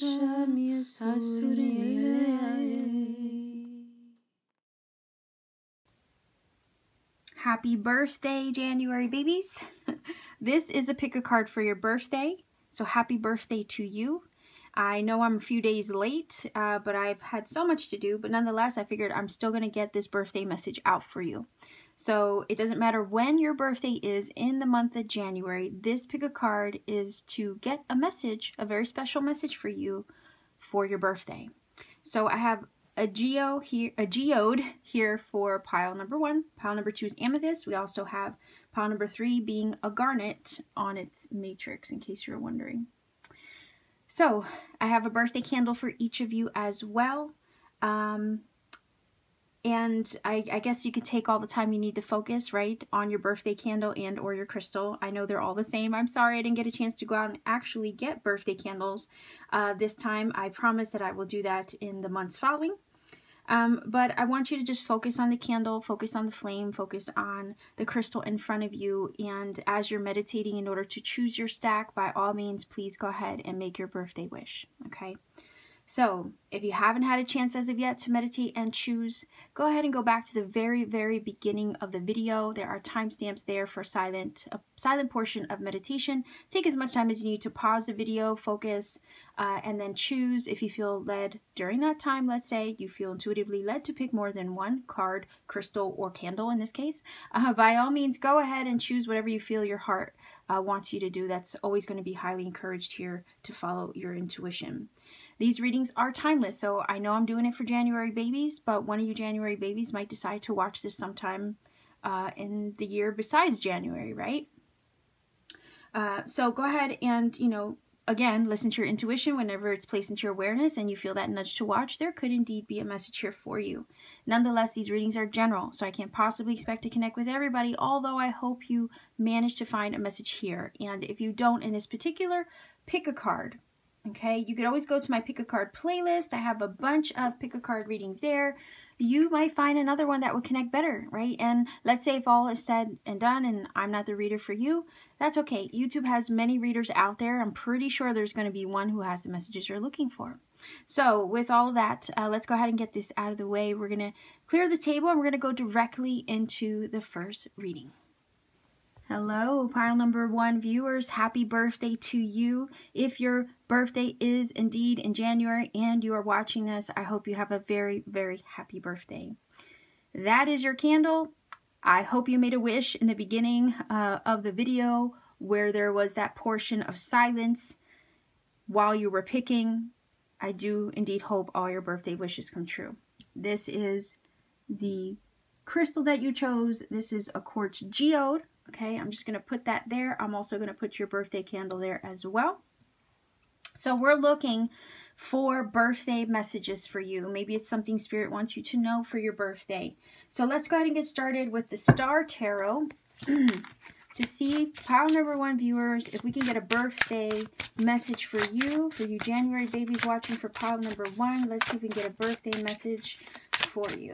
Happy birthday, January babies. This is a pick a card for your birthday. So happy birthday to you. I know I'm a few days late, but I've had so much to do. But nonetheless, I figured I'm still going to get this birthday message out for you. So it doesn't matter when your birthday is in the month of January. This pick a card is to get a message, a very special message for you for your birthday. So I have a geode here for pile number 1. Pile number 2 is amethyst. We also have pile number 3 being a garnet on its matrix, in case you're wondering. So I have a birthday candle for each of you as well. And I guess you could take all the time you need to focus, right, on your birthday candle and or your crystal. I know they're all the same. I'm sorry I didn't get a chance to go out and actually get birthday candles this time. I promise that I will do that in the months following. But I want you to just focus on the candle, focus on the flame, focus on the crystal in front of you. And as you're meditating, in order to choose your stack, by all means, please go ahead and make your birthday wish, okay? So if you haven't had a chance as of yet to meditate and choose, go ahead and go back to the very, very beginning of the video. There are timestamps there for a silent portion of meditation. Take as much time as you need to pause the video, focus, and then choose. If you feel led during that time, let's say you feel intuitively led to pick more than one card, crystal, or candle in this case, by all means, go ahead and choose whatever you feel your heart wants you to do. That's always going to be highly encouraged here to follow your intuition. These readings are timeless, so I know I'm doing it for January babies, but one of you January babies might decide to watch this sometime in the year besides January, right? So go ahead and, again, listen to your intuition whenever it's placed into your awareness and you feel that nudge to watch. There could indeed be a message here for you. Nonetheless, these readings are general, so I can't possibly expect to connect with everybody, although I hope you manage to find a message here. And if you don't in this particular, pick a card. Okay, you could always go to my pick a card playlist. I have a bunch of pick a card readings there. You might find another one that would connect better, right? And let's say if all is said and done and I'm not the reader for you, that's okay. YouTube has many readers out there. I'm pretty sure there's going to be one who has the messages you're looking for. So with all of that, let's go ahead and get this out of the way. We're going to clear the table and we're going to go directly into the first reading. Hello, pile number 1 viewers. Happy birthday to you. If your birthday is indeed in January and you are watching this, I hope you have a very, very happy birthday. That is your candle. I hope you made a wish in the beginning of the video where there was that portion of silence while you were picking. I do indeed hope all your birthday wishes come true. This is the crystal that you chose. This is a Quartz Geode. Okay, I'm just going to put that there. I'm also going to put your birthday candle there as well. So we're looking for birthday messages for you. Maybe it's something Spirit wants you to know for your birthday. So let's go ahead and get started with the Star Tarot to see, pile number 1 viewers, if we can get a birthday message for you January babies watching for pile number 1. Let's see if we can get a birthday message for you.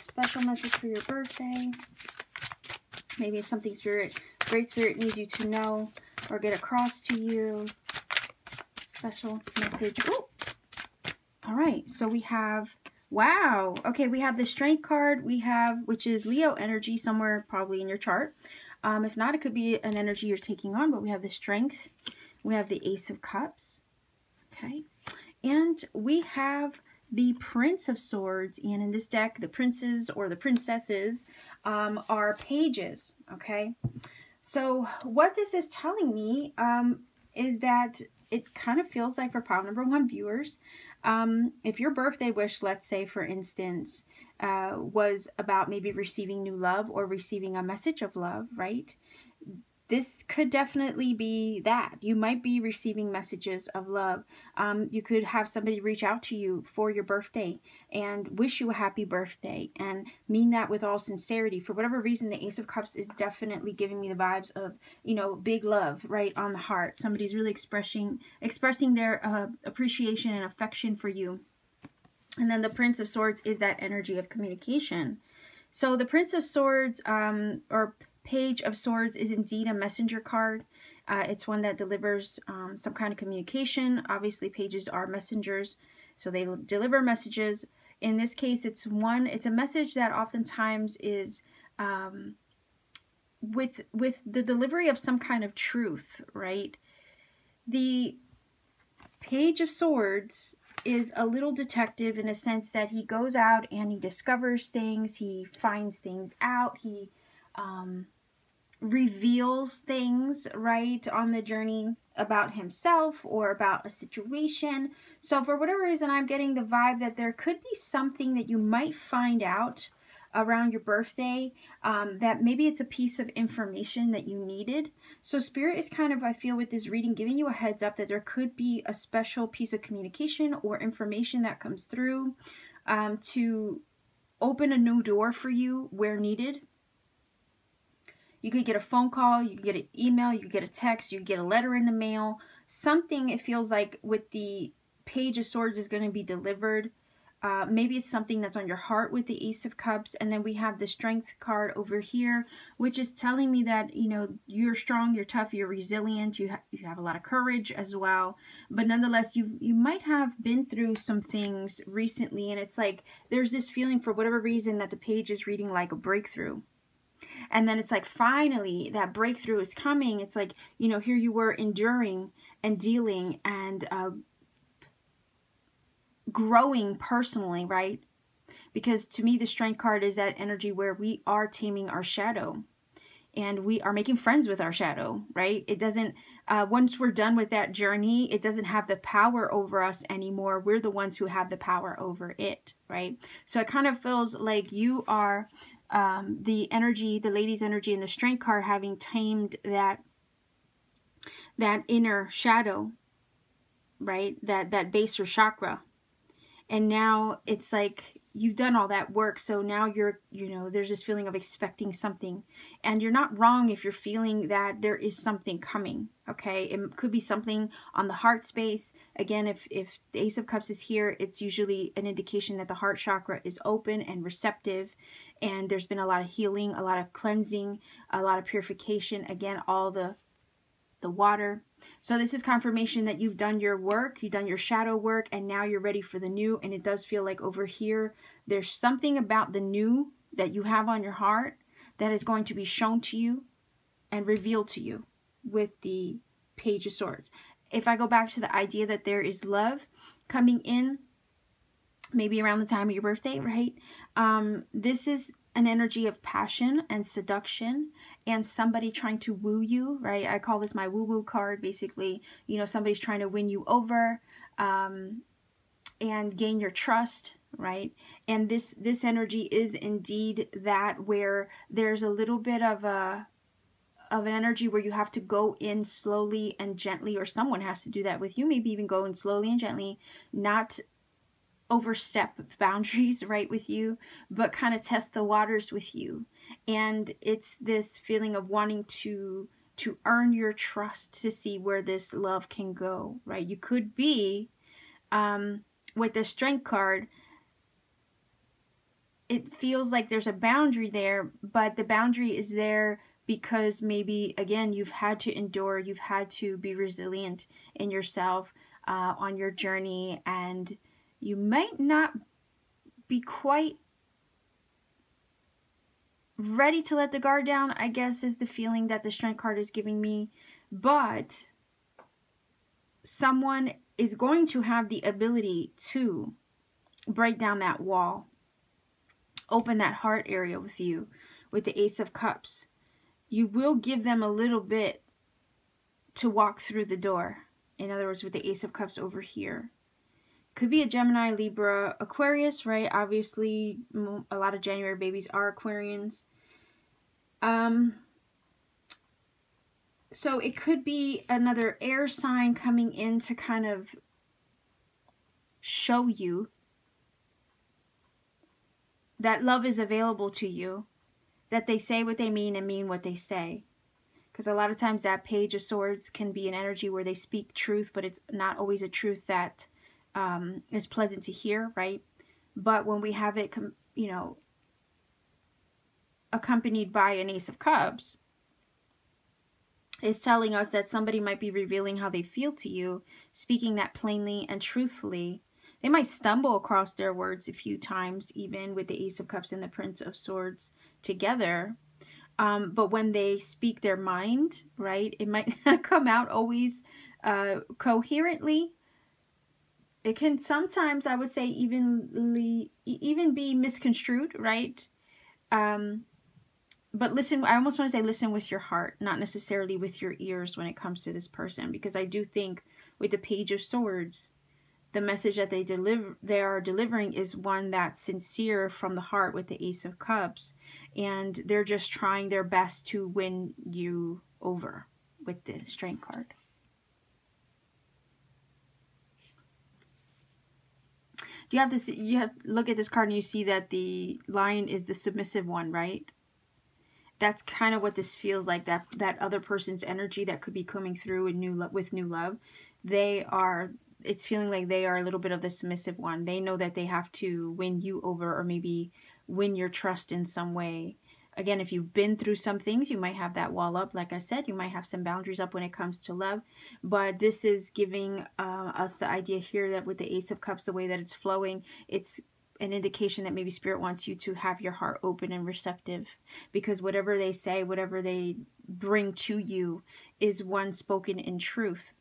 Special message for your birthday. Maybe it's something Great Spirit needs you to know or get across to you. Special message. Ooh. All right, so we have, wow. Okay, we have the Strength card which is Leo energy somewhere probably in your chart. If not, it could be an energy you're taking on, but we have the Strength. We have the Ace of Cups. Okay, and we have the Prince of Swords, and in this deck, the princes or the princesses are pages, okay? So what this is telling me is that it kind of feels like for pile number 1 viewers, if your birthday wish, let's say, for instance, was about maybe receiving new love or receiving a message of love, right? This could definitely be that. You might be receiving messages of love. You could have somebody reach out to you for your birthday and wish you a happy birthday and mean that with all sincerity. For whatever reason, the Ace of Cups is definitely giving me the vibes of, big love, right, on the heart. Somebody's really expressing their appreciation and affection for you. And then the Prince of Swords is that energy of communication. So the Prince of Swords, or Page of Swords, is indeed a messenger card. It's one that delivers some kind of communication. Obviously, pages are messengers, so they deliver messages. In this case, it's a message that oftentimes is with the delivery of some kind of truth, right? The Page of Swords is a little detective in a sense that he goes out and he discovers things, he finds things out, he reveals things, right, on the journey about himself or about a situation. So for whatever reason, I'm getting the vibe that there could be something that you might find out around your birthday, that maybe it's a piece of information that you needed. So Spirit is kind of, I feel with this reading, giving you a heads up that there could be a special piece of communication or information that comes through to open a new door for you where needed. You could get a phone call, you could get an email, you could get a text, you could get a letter in the mail. Something, it feels like, with the Page of Swords is going to be delivered. Maybe it's something that's on your heart with the Ace of Cups. And then we have the Strength card over here, which is telling me that, you know, you're strong, you're tough, you're resilient, you have a lot of courage as well. But nonetheless, you might have been through some things recently, and it's like there's this feeling for whatever reason that the page is reading like a breakthrough. And then it's like, finally, that breakthrough is coming. It's like, you know, here you were enduring and dealing and growing personally, right? Because to me, the Strength card is that energy where we are taming our shadow and we are making friends with our shadow, right? It doesn't, once we're done with that journey, it doesn't have the power over us anymore. We're the ones who have the power over it, right? So it kind of feels like you are the energy, the lady's energy in the Strength card, having tamed that inner shadow, right? That base or chakra. And now it's like you've done all that work. So now you're, you know, there's this feeling of expecting something. And you're not wrong if you're feeling that there is something coming, okay? It could be something on the heart space. Again, if the Ace of Cups is here, it's usually an indication that the heart chakra is open and receptive. And there's been a lot of healing, a lot of cleansing, a lot of purification. Again, all the water. So this is confirmation that you've done your work, you've done your shadow work, and now you're ready for the new. And it does feel like over here, there's something about the new that you have on your heart that is going to be shown to you and revealed to you with the Page of Swords. If I go back to the idea that there is love coming in, maybe around the time of your birthday, right? This is an energy of passion and seduction and somebody trying to woo you, right? I call this my woo-woo card. Basically, you know, somebody's trying to win you over and gain your trust, right? And this energy is indeed that, where there's a little bit of an energy where you have to go in slowly and gently, or someone has to do that with you, maybe even go in slowly and gently, not overstep boundaries, right, with you, but kind of test the waters with you. And it's this feeling of wanting to earn your trust, to see where this love can go, right? You could be with the Strength card, it feels like there's a boundary there, but the boundary is there because maybe, again, you've had to endure, you've had to be resilient in yourself on your journey, and you might not be quite ready to let the guard down, I guess, is the feeling that the Strength card is giving me. But someone is going to have the ability to break down that wall, open that heart area with you, with the Ace of Cups. You will give them a little bit to walk through the door. In other words, with the Ace of Cups over here. Could be a Gemini, Libra, Aquarius, right? Obviously, a lot of January babies are Aquarians. So it could be another air sign coming in to kind of show you that love is available to you, that they say what they mean and mean what they say. Because a lot of times that Page of Swords can be an energy where they speak truth, but it's not always a truth that is pleasant to hear, right? But when we have it, you know, accompanied by an Ace of Cups, is telling us that somebody might be revealing how they feel to you, speaking that plainly and truthfully. They might stumble across their words a few times, even with the Ace of Cups and the Prince of Swords together. But when they speak their mind, right, it might not come out always coherently. It can sometimes, I would say, even be misconstrued, right? But listen, I almost want to say listen with your heart, not necessarily with your ears when it comes to this person, because I do think with the Page of Swords, the message that they are delivering is one that's sincere from the heart with the Ace of Cups, and they're just trying their best to win you over with the Strength card. You have to look at this card and you see that the Lion is the submissive one, right? That's kind of what this feels like, that other person's energy that could be coming through with new love. It's feeling like they are a little bit of the submissive one. They know that they have to win you over, or maybe win your trust in some way. Again, if you've been through some things, you might have that wall up. Like I said, you might have some boundaries up when it comes to love. But this is giving us the idea here that with the Ace of Cups, the way that it's flowing, it's an indication that maybe Spirit wants you to have your heart open and receptive, because whatever they say, whatever they bring to you is one spoken in truth.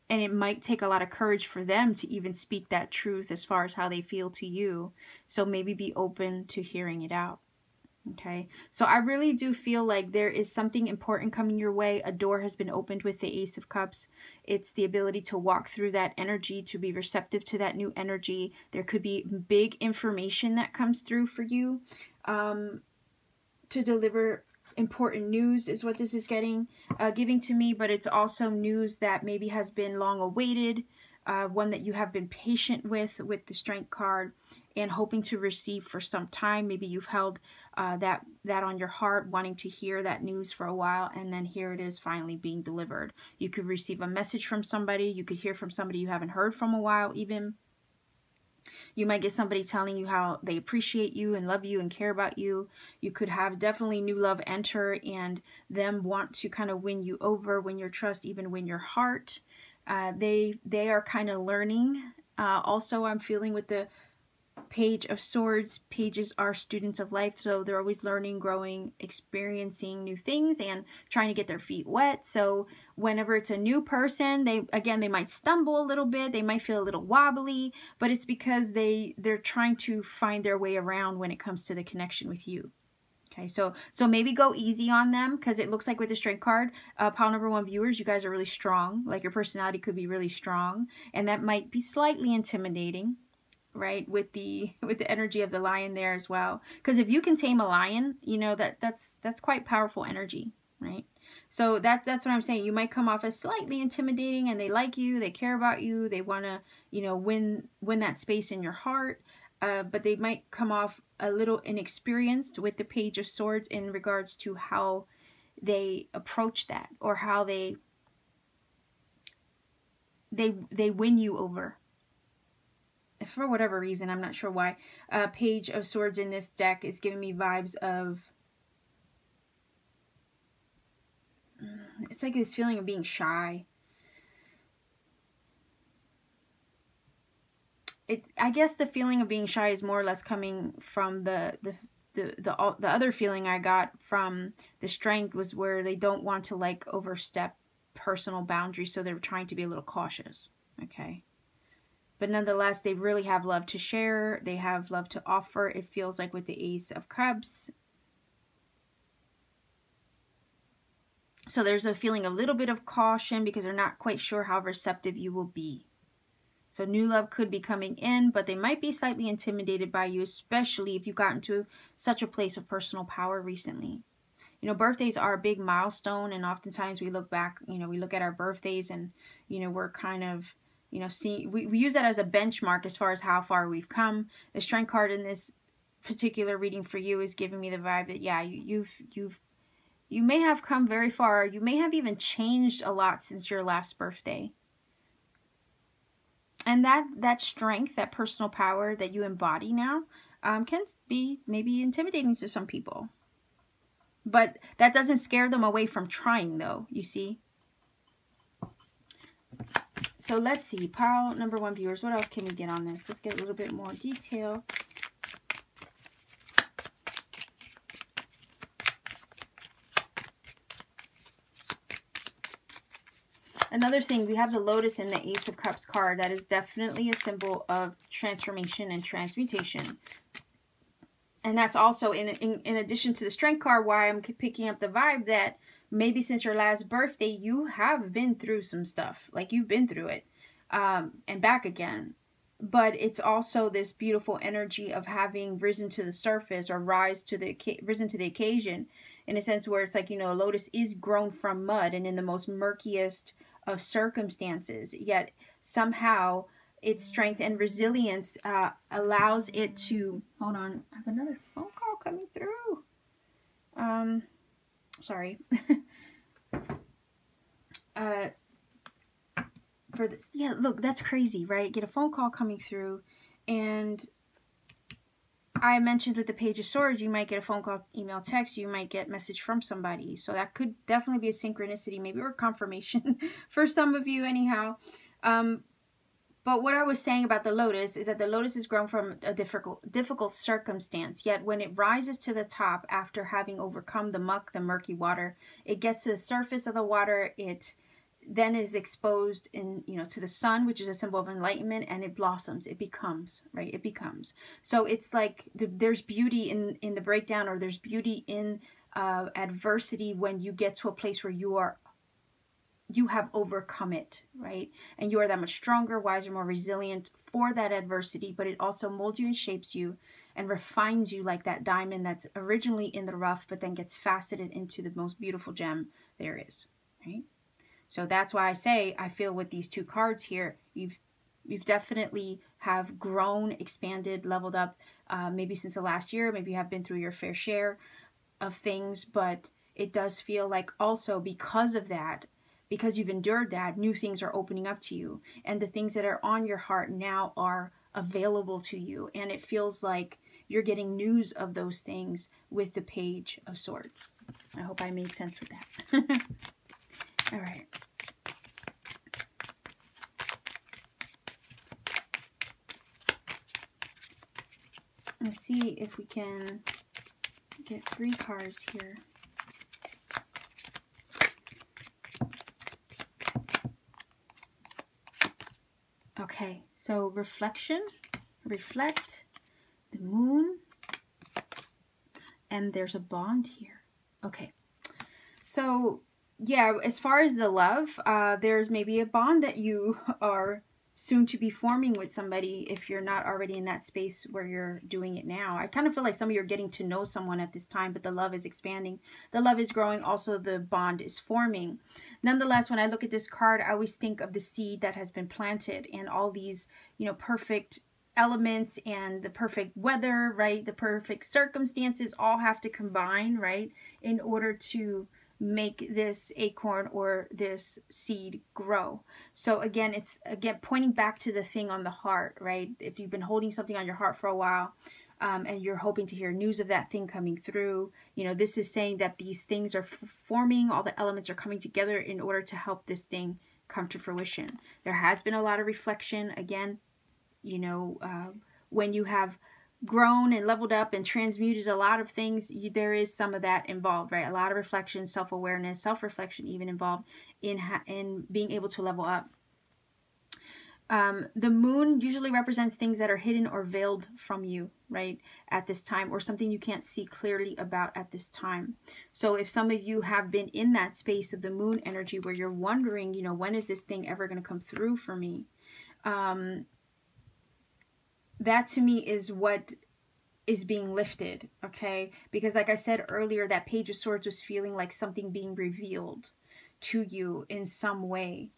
And it might take a lot of courage for them to even speak that truth as far as how they feel to you. So maybe be open to hearing it out. Okay, so I really do feel like there is something important coming your way. A door has been opened with the Ace of Cups. It's the ability to walk through that energy, to be receptive to that new energy. There could be big information that comes through for you to deliver important news is what this is giving to me, but it's also news that maybe has been long awaited, one that you have been patient with the Strength card and hoping to receive for some time. Maybe you've held that on your heart, wanting to hear that news for a while, and then here it is finally being delivered. You could receive a message from somebody. You could hear from somebody you haven't heard from a while even. You might get somebody telling you how they appreciate you and love you and care about you. You could have definitely new love enter and them want to kind of win you over, win your trust, even win your heart. They are kind of learning. Also, I'm feeling with the Page of Swords, pages are students of life, so they're always learning, growing, experiencing new things and trying to get their feet wet. So whenever it's a new person, they might stumble a little bit, they might feel a little wobbly, but it's because they're trying to find their way around when it comes to the connection with you. Okay, so maybe go easy on them, because it looks like with the Strength card, pile number 1 viewers, you guys are really strong. Like your personality could be really strong, and that might be slightly intimidating, right, with the energy of the Lion there as well. Because if you can tame a lion, you know that's quite powerful energy, right? So that's what I'm saying. You might come off as slightly intimidating, and they like you, they care about you, they want to, you know, win that space in your heart. But they might come off a little inexperienced with the Page of Swords in regards to how they approach that, or how they win you over. For whatever reason, I'm not sure why. Page of Swords in this deck is giving me vibes of, it's like this feeling of being shy. I guess the feeling of being shy is more or less coming from the other feeling I got from the Strength was where they don't want to like overstep personal boundaries, so they're trying to be a little cautious. Okay. But nonetheless, they really have love to share. They have love to offer. It feels like with the Ace of Cups. So there's a feeling of a little bit of caution because they're not quite sure how receptive you will be. So new love could be coming in, but they might be slightly intimidated by you, especially if you've gotten to such a place of personal power recently. You know, birthdays are a big milestone, and oftentimes we look back, you know, we look at our birthdays and, you know, we're kind of, you know, we use that as a benchmark as far as how far we've come. The Strength card in this particular reading for you is giving me the vibe that, yeah, you may have come very far. You may have even changed a lot since your last birthday. And that strength, that personal power that you embody now, can be maybe intimidating to some people. But that doesn't scare them away from trying, though, you see. So let's see, pile number 1 viewers, what else can we get on this? Let's get a little bit more detail. Another thing, we have the Lotus in the Ace of Cups card. That is definitely a symbol of transformation and transmutation. And that's also, in addition to the Strength card, why I'm picking up the vibe that maybe since your last birthday, you have been through some stuff. Like, you've been through it and back again. But it's also this beautiful energy of having risen to the surface, or risen to the occasion, in a sense where it's like, you know, a lotus is grown from mud and in the most murkiest of circumstances, yet somehow its strength and resilience allows it to, hold on, I have another phone call coming through. Sorry. For this, yeah, look, that's crazy, right? Get a phone call coming through, and I mentioned with the Page of Swords, you might get a phone call, email, text, you might get message from somebody. So that could definitely be a synchronicity, maybe, or confirmation for some of you anyhow. But what I was saying about the lotus is that the lotus is grown from a difficult circumstance, yet when it rises to the top after having overcome the muck, the murky water, it gets to the surface of the water, it then is exposed to the sun, which is a symbol of enlightenment, and it blossoms, it becomes, right? It becomes. So it's like there's beauty in the breakdown, or there's beauty in adversity when you get to a place where you have overcome it, right? And you are that much stronger, wiser, more resilient for that adversity, but it also molds you and shapes you and refines you like that diamond that's originally in the rough, but then gets faceted into the most beautiful gem there is, right? So that's why I say, I feel with these 2 cards here, you've definitely have grown, expanded, leveled up, maybe since the last year, maybe you have been through your fair share of things, but it does feel like also because of that, because you've endured that, new things are opening up to you, and the things that are on your heart now are available to you, and it feels like you're getting news of those things with the Page of Swords. I hope I made sense with that. All right. Let's see if we can get 3 cards here. Okay, so reflection, reflect, the moon, and there's a bond here. Okay, so yeah, as far as the love, there's maybe a bond that you are soon to be forming with somebody if you're not already in that space where you're doing it now. I kind of feel like some of you are getting to know someone at this time, but the love is expanding. The love is growing. Also, the bond is forming. Nonetheless, when I look at this card, I always think of the seed that has been planted and all these, perfect elements and the perfect weather, right? The perfect circumstances all have to combine, right? In order to make this acorn or this seed grow. So again, it's pointing back to the thing on the heart, right? If you've been holding something on your heart for a while, and you're hoping to hear news of that thing coming through, this is saying that these things are forming, all the elements are coming together in order to help this thing come to fruition. There has been a lot of reflection. Again, when you have grown and leveled up and transmuted a lot of things, there is some of that involved, right? A lot of reflection, self-awareness, self-reflection even involved in being able to level up. The moon usually represents things that are hidden or veiled from you, right, at this time, or something you can't see clearly about at this time. So if some of you have been in that space of the moon energy where you're wondering, when is this thing ever going to come through for me? That to me is what is being lifted, okay? Because like I said earlier, that Page of Swords was feeling like something being revealed to you in some way.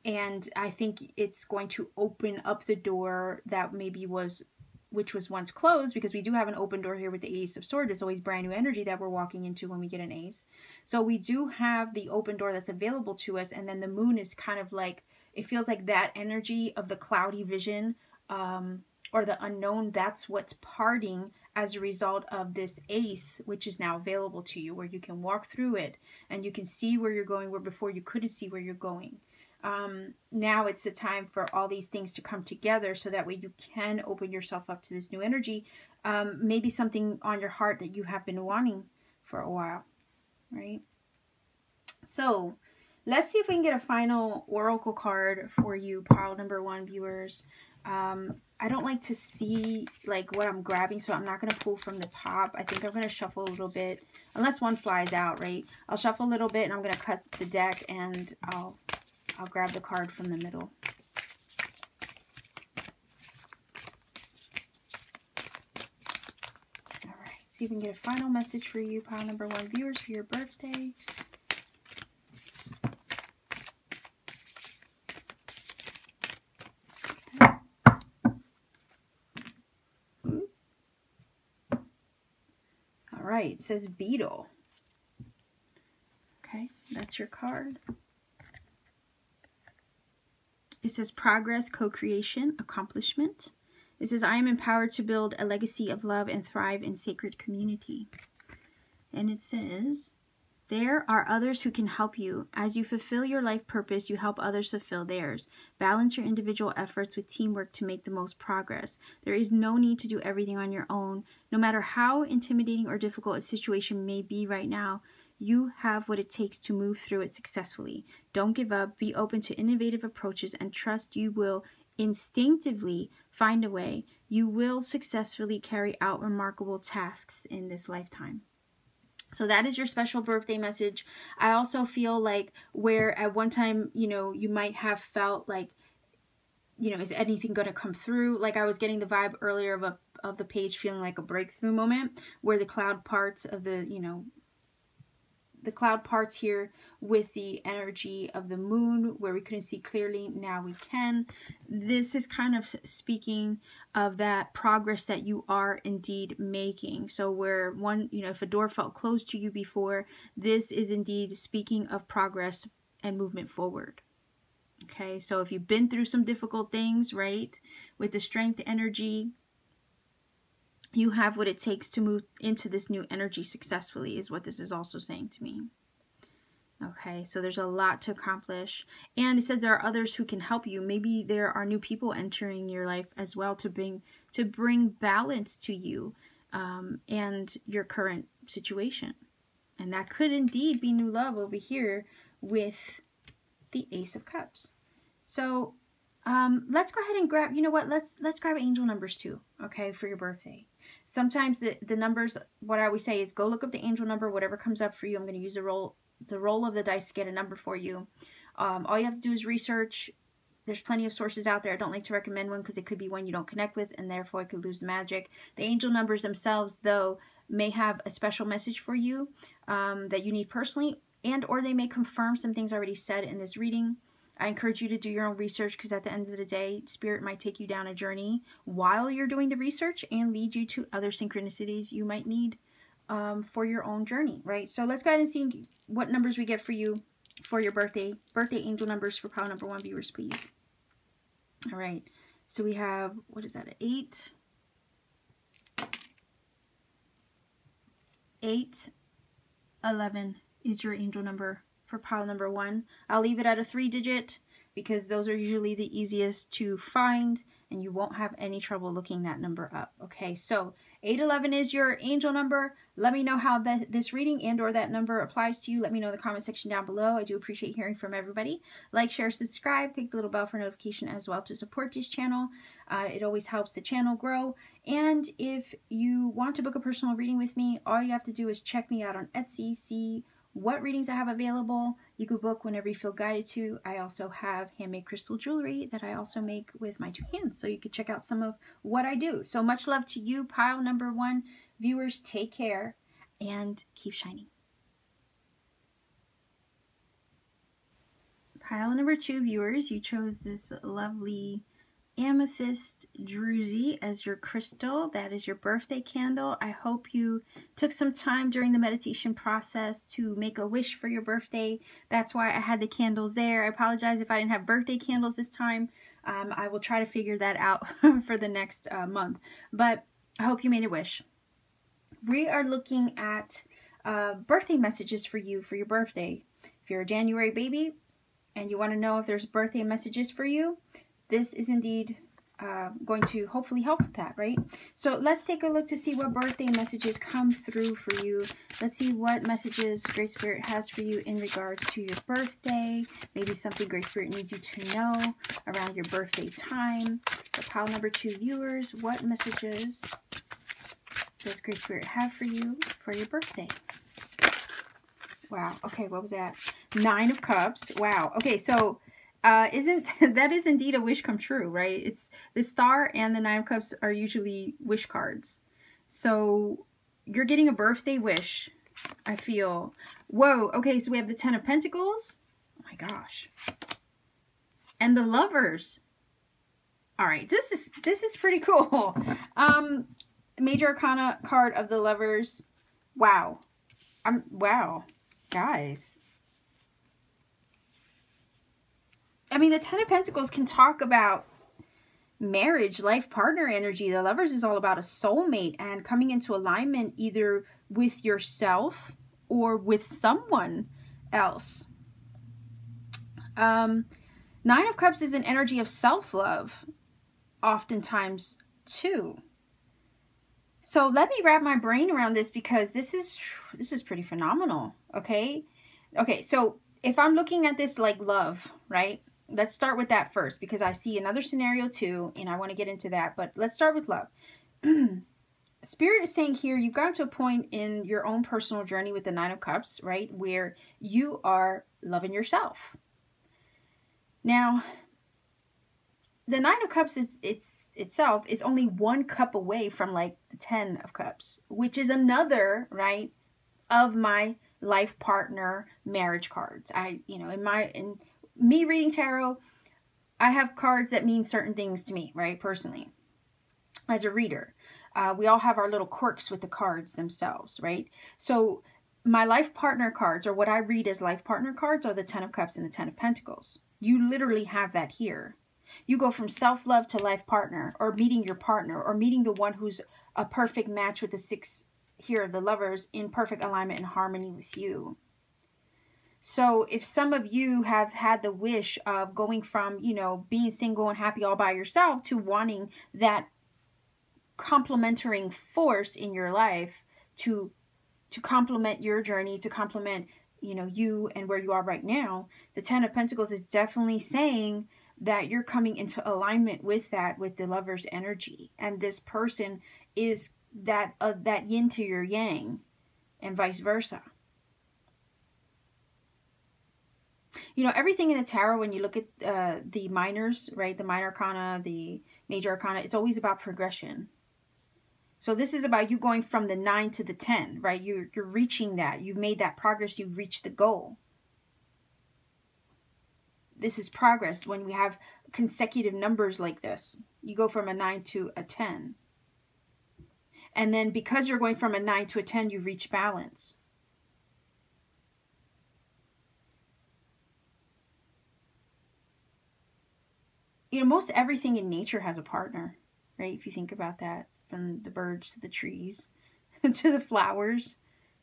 And I think it's going to open up the door that maybe which was once closed, because we do have an open door here with the Ace of Swords. It's always brand new energy that we're walking into when we get an ace. So we do have the open door that's available to us, and then the moon is kind of like, it feels like that energy of the cloudy vision, or the unknown, that's what's parting as a result of this ace, which is now available to you, where you can walk through it and you can see where you're going, where before you couldn't see where you're going. Now it's the time for all these things to come together so that way you can open yourself up to this new energy. Maybe something on your heart that you have been wanting for a while, right? So let's see if we can get a final oracle card for you, pile number 1 viewers. I don't like to see like what I'm grabbing, so I'm not going to pull from the top. I think I'm going to shuffle a little bit, unless one flies out, right? I'll shuffle a little bit and I'm going to cut the deck, and I'll grab the card from the middle. All right, see if we can get a final message for you, pile number 1 viewers, for your birthday. All right, it says beetle. Okay, that's your card. It says progress, co-creation, accomplishment. It says, I am empowered to build a legacy of love and thrive in sacred community. And it says, there are others who can help you. As you fulfill your life purpose, you help others fulfill theirs. Balance your individual efforts with teamwork to make the most progress. There is no need to do everything on your own. No matter how intimidating or difficult a situation may be right now, you have what it takes to move through it successfully. Don't give up. Be open to innovative approaches and trust you will instinctively find a way. You will successfully carry out remarkable tasks in this lifetime. So that is your special birthday message. I also feel like where at one time, you know, you might have felt like, you know, is anything going to come through? Like I was getting the vibe earlier of the page feeling like a breakthrough moment where the cloud parts of the, you know, the cloud parts here with the energy of the moon where we couldn't see clearly, now we can. This is kind of speaking of that progress that you are indeed making. So where one, you know, if a door felt closed to you before, this is indeed speaking of progress and movement forward. Okay, so if you've been through some difficult things, right, with the strength energy, you have what it takes to move into this new energy successfully, is what this is also saying to me. Okay, so there's a lot to accomplish. And it says there are others who can help you. Maybe there are new people entering your life as well to bring balance to you and your current situation. And that could indeed be new love over here with the Ace of Cups. So let's go ahead and grab, you know what, let's grab angel numbers too, okay, for your birthday. Sometimes the numbers, what I always say is go look up the angel number, whatever comes up for you. I'm going to use the roll of the dice to get a number for you. All you have to do is research. There's plenty of sources out there. I don't like to recommend one because it could be one you don't connect with and therefore it could lose the magic. The angel numbers themselves, though, may have a special message for you that you need personally, and or they may confirm some things already said in this reading. I encourage you to do your own research because at the end of the day, Spirit might take you down a journey while you're doing the research and lead you to other synchronicities you might need for your own journey, right? So let's go ahead and see what numbers we get for you for your birthday. Birthday angel numbers for pile number 1 viewers, please. All right. So we have, what is that, 8? 8, 11 is your angel number for pile number 1. I'll leave it at a 3-digit because those are usually the easiest to find and you won't have any trouble looking that number up. Okay, so 811 is your angel number. Let me know how this reading and or that number applies to you. Let me know in the comment section down below. I do appreciate hearing from everybody. Like, share, subscribe, click the little bell for notification as well to support this channel. It always helps the channel grow. And if you want to book a personal reading with me, all you have to do is check me out on Etsy, see what readings I have available. You could book whenever you feel guided to. I also have handmade crystal jewelry that I also make with my 2 hands, so you could check out some of what I do. So much love to you, pile number 1 viewers. Take care and keep shining. Pile number 2 viewers, you chose this lovely Amethyst druzy as your crystal. That is your birthday candle. I hope you took some time during the meditation process to make a wish for your birthday. That's why I had the candles there. I apologize if I didn't have birthday candles this time. I will try to figure that out for the next month. But I hope you made a wish. We are looking at birthday messages for you for your birthday. If you're a January baby and you want to know if there's birthday messages for you, this is indeed going to hopefully help with that, right? So let's take a look to see what birthday messages come through for you. Let's see what messages Great Spirit has for you in regards to your birthday. Maybe something Great Spirit needs you to know around your birthday time. So pile number 2 viewers, what messages does Great Spirit have for you for your birthday? Wow. Okay, what was that? 9 of Cups. Wow. Okay, so that is indeed a wish come true, right? It's the Star and the 9 of Cups are usually wish cards. So you're getting a birthday wish, I feel. Whoa. Okay, so we have the 10 of Pentacles. Oh my gosh. And the Lovers. All right, this is pretty cool. Major Arcana card of the Lovers. Wow. Wow. Guys. I mean, the 10 of Pentacles can talk about marriage, life partner energy. The Lovers is all about a soulmate and coming into alignment either with yourself or with someone else. 9 of Cups is an energy of self-love oftentimes too. So let me wrap my brain around this because this is pretty phenomenal, okay? Okay, so if I'm looking at this like love, right? Let's start with that first because I see another scenario too, and I want to get into that. But let's start with love. Spirit is saying here, you've gotten to a point in your own personal journey with the 9 of Cups, right? Where you are loving yourself. Now, the 9 of Cups itself is only 1 cup away from like the 10 of Cups, which is another, right, of my life partner marriage cards. In me reading tarot, I have cards that mean certain things to me, right, personally, as a reader. We all have our little quirks with the cards themselves, right? So my life partner cards, or what I read as life partner cards, are the 10 of Cups and the 10 of Pentacles. You literally have that here. You go from self-love to life partner, or meeting your partner, or meeting the one who's a perfect match with the 6 here of the Lovers in perfect alignment and harmony with you. So if some of you have had the wish of going from, you know, being single and happy all by yourself to wanting that complementary force in your life to complement your journey, to complement, you know, you and where you are right now, the 10 of Pentacles is definitely saying that you're coming into alignment with that, with the Lover's energy. And this person is that yin to your yang and vice versa. You know, everything in the tarot, when you look at the minors, right, the minor arcana, the major arcana, it's always about progression. So this is about you going from the 9 to the 10, right? You're reaching that. You've made that progress. You've reached the goal. This is progress when we have consecutive numbers like this. You go from a 9 to a 10. And then because you're going from a 9 to a 10, you reach balance. You know, most everything in nature has a partner, right? If you think about that, from the birds to the trees to the flowers,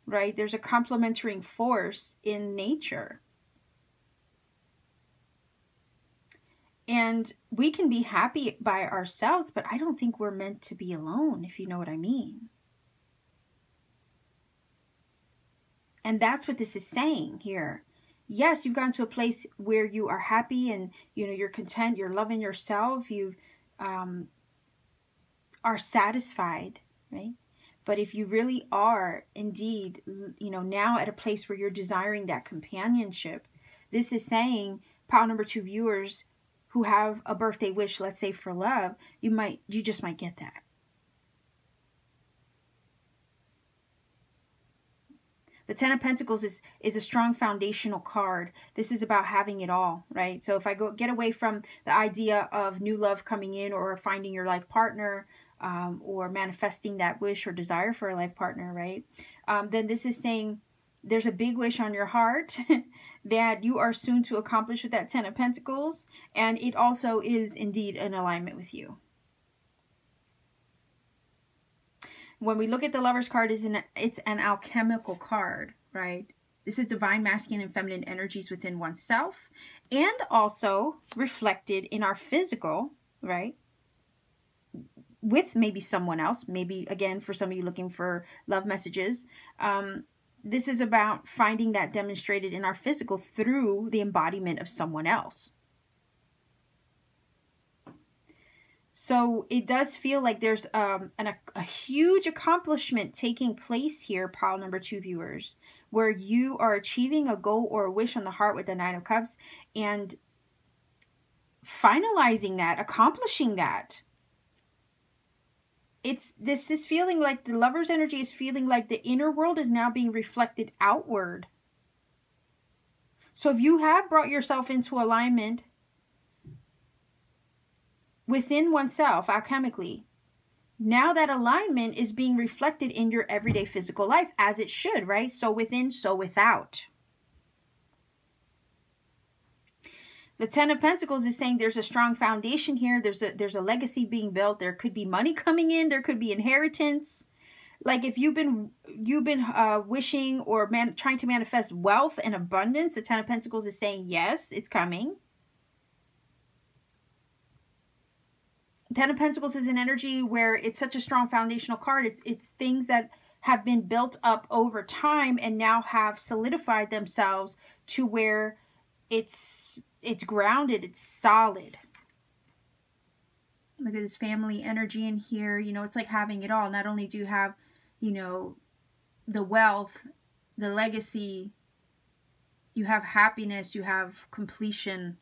right? There's a complementary force in nature. And we can be happy by ourselves, but I don't think we're meant to be alone, if you know what I mean. And that's what this is saying here. Yes, you've gotten to a place where you are happy and, you know, you're content, you're loving yourself, you are satisfied, right? But if you really are indeed, you know, now at a place where you're desiring that companionship, this is saying, pile number 2 viewers who have a birthday wish, let's say for love, you just might get that. The 10 of Pentacles is a strong foundational card. This is about having it all, right? So if I get away from the idea of new love coming in or finding your life partner or manifesting that wish or desire for a life partner, right? Then this is saying there's a big wish on your heart that you are soon to accomplish with that Ten of Pentacles, and it also is indeed in alignment with you. When we look at the Lover's card, it's an alchemical card, right? This is divine masculine and feminine energies within oneself, and also reflected in our physical, right? With maybe someone else, maybe again, for some of you looking for love messages. This is about finding that demonstrated in our physical through the embodiment of someone else. So it does feel like there's a huge accomplishment taking place here, pile number 2 viewers, where you are achieving a goal or a wish on the heart with the Nine of Cups and finalizing that, accomplishing that. This is feeling like the Lover's energy is feeling like the inner world is now being reflected outward. So if you have brought yourself into alignment within oneself alchemically, now that alignment is being reflected in your everyday physical life, as it should, right? So within, so without. The Ten of Pentacles is saying there's a strong foundation here. There's a legacy being built. There could be money coming in. There could be inheritance. Like if you've been wishing or trying to manifest wealth and abundance, the Ten of Pentacles is saying yes, it's coming. Ten of Pentacles is an energy where it's such a strong foundational card. It's things that have been built up over time and now have solidified themselves to where it's grounded, it's solid. Look at this family energy in here. You know, it's like having it all. Not only do you have, you know, the wealth, the legacy, you have happiness, you have completion,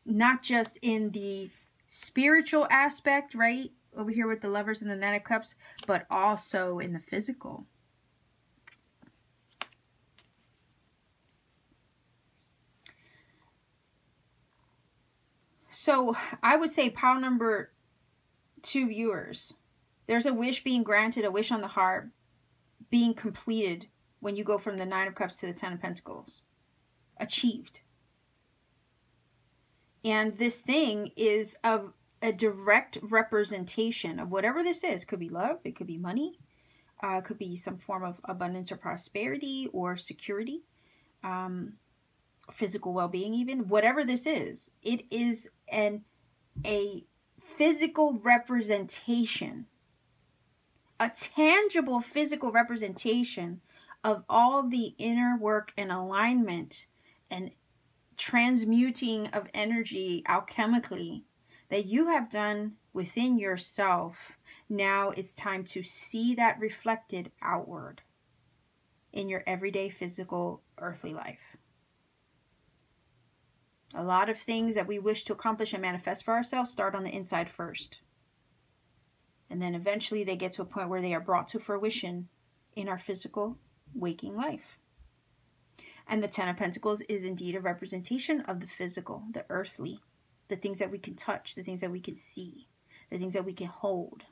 not just in the spiritual aspect, right? Over here with the Lovers and the Nine of Cups, but also in the physical. So I would say pile number 2 viewers, there's a wish being granted, a wish on the heart being completed when you go from the Nine of Cups to the Ten of Pentacles. Achieved. And this thing is a direct representation of whatever this is. Could be love, it could be money, it could be some form of abundance or prosperity or security, physical well-being even. Whatever this is, it is a physical representation, a tangible physical representation of all the inner work and alignment and transmuting of energy alchemically that you have done within yourself. Now it's time to see that reflected outward in your everyday physical earthly life. A lot of things that we wish to accomplish and manifest for ourselves start on the inside first. And then eventually they get to a point where they are brought to fruition in our physical waking life. And the Ten of Pentacles is indeed a representation of the physical, the earthly, the things that we can touch, the things that we can see, the things that we can hold.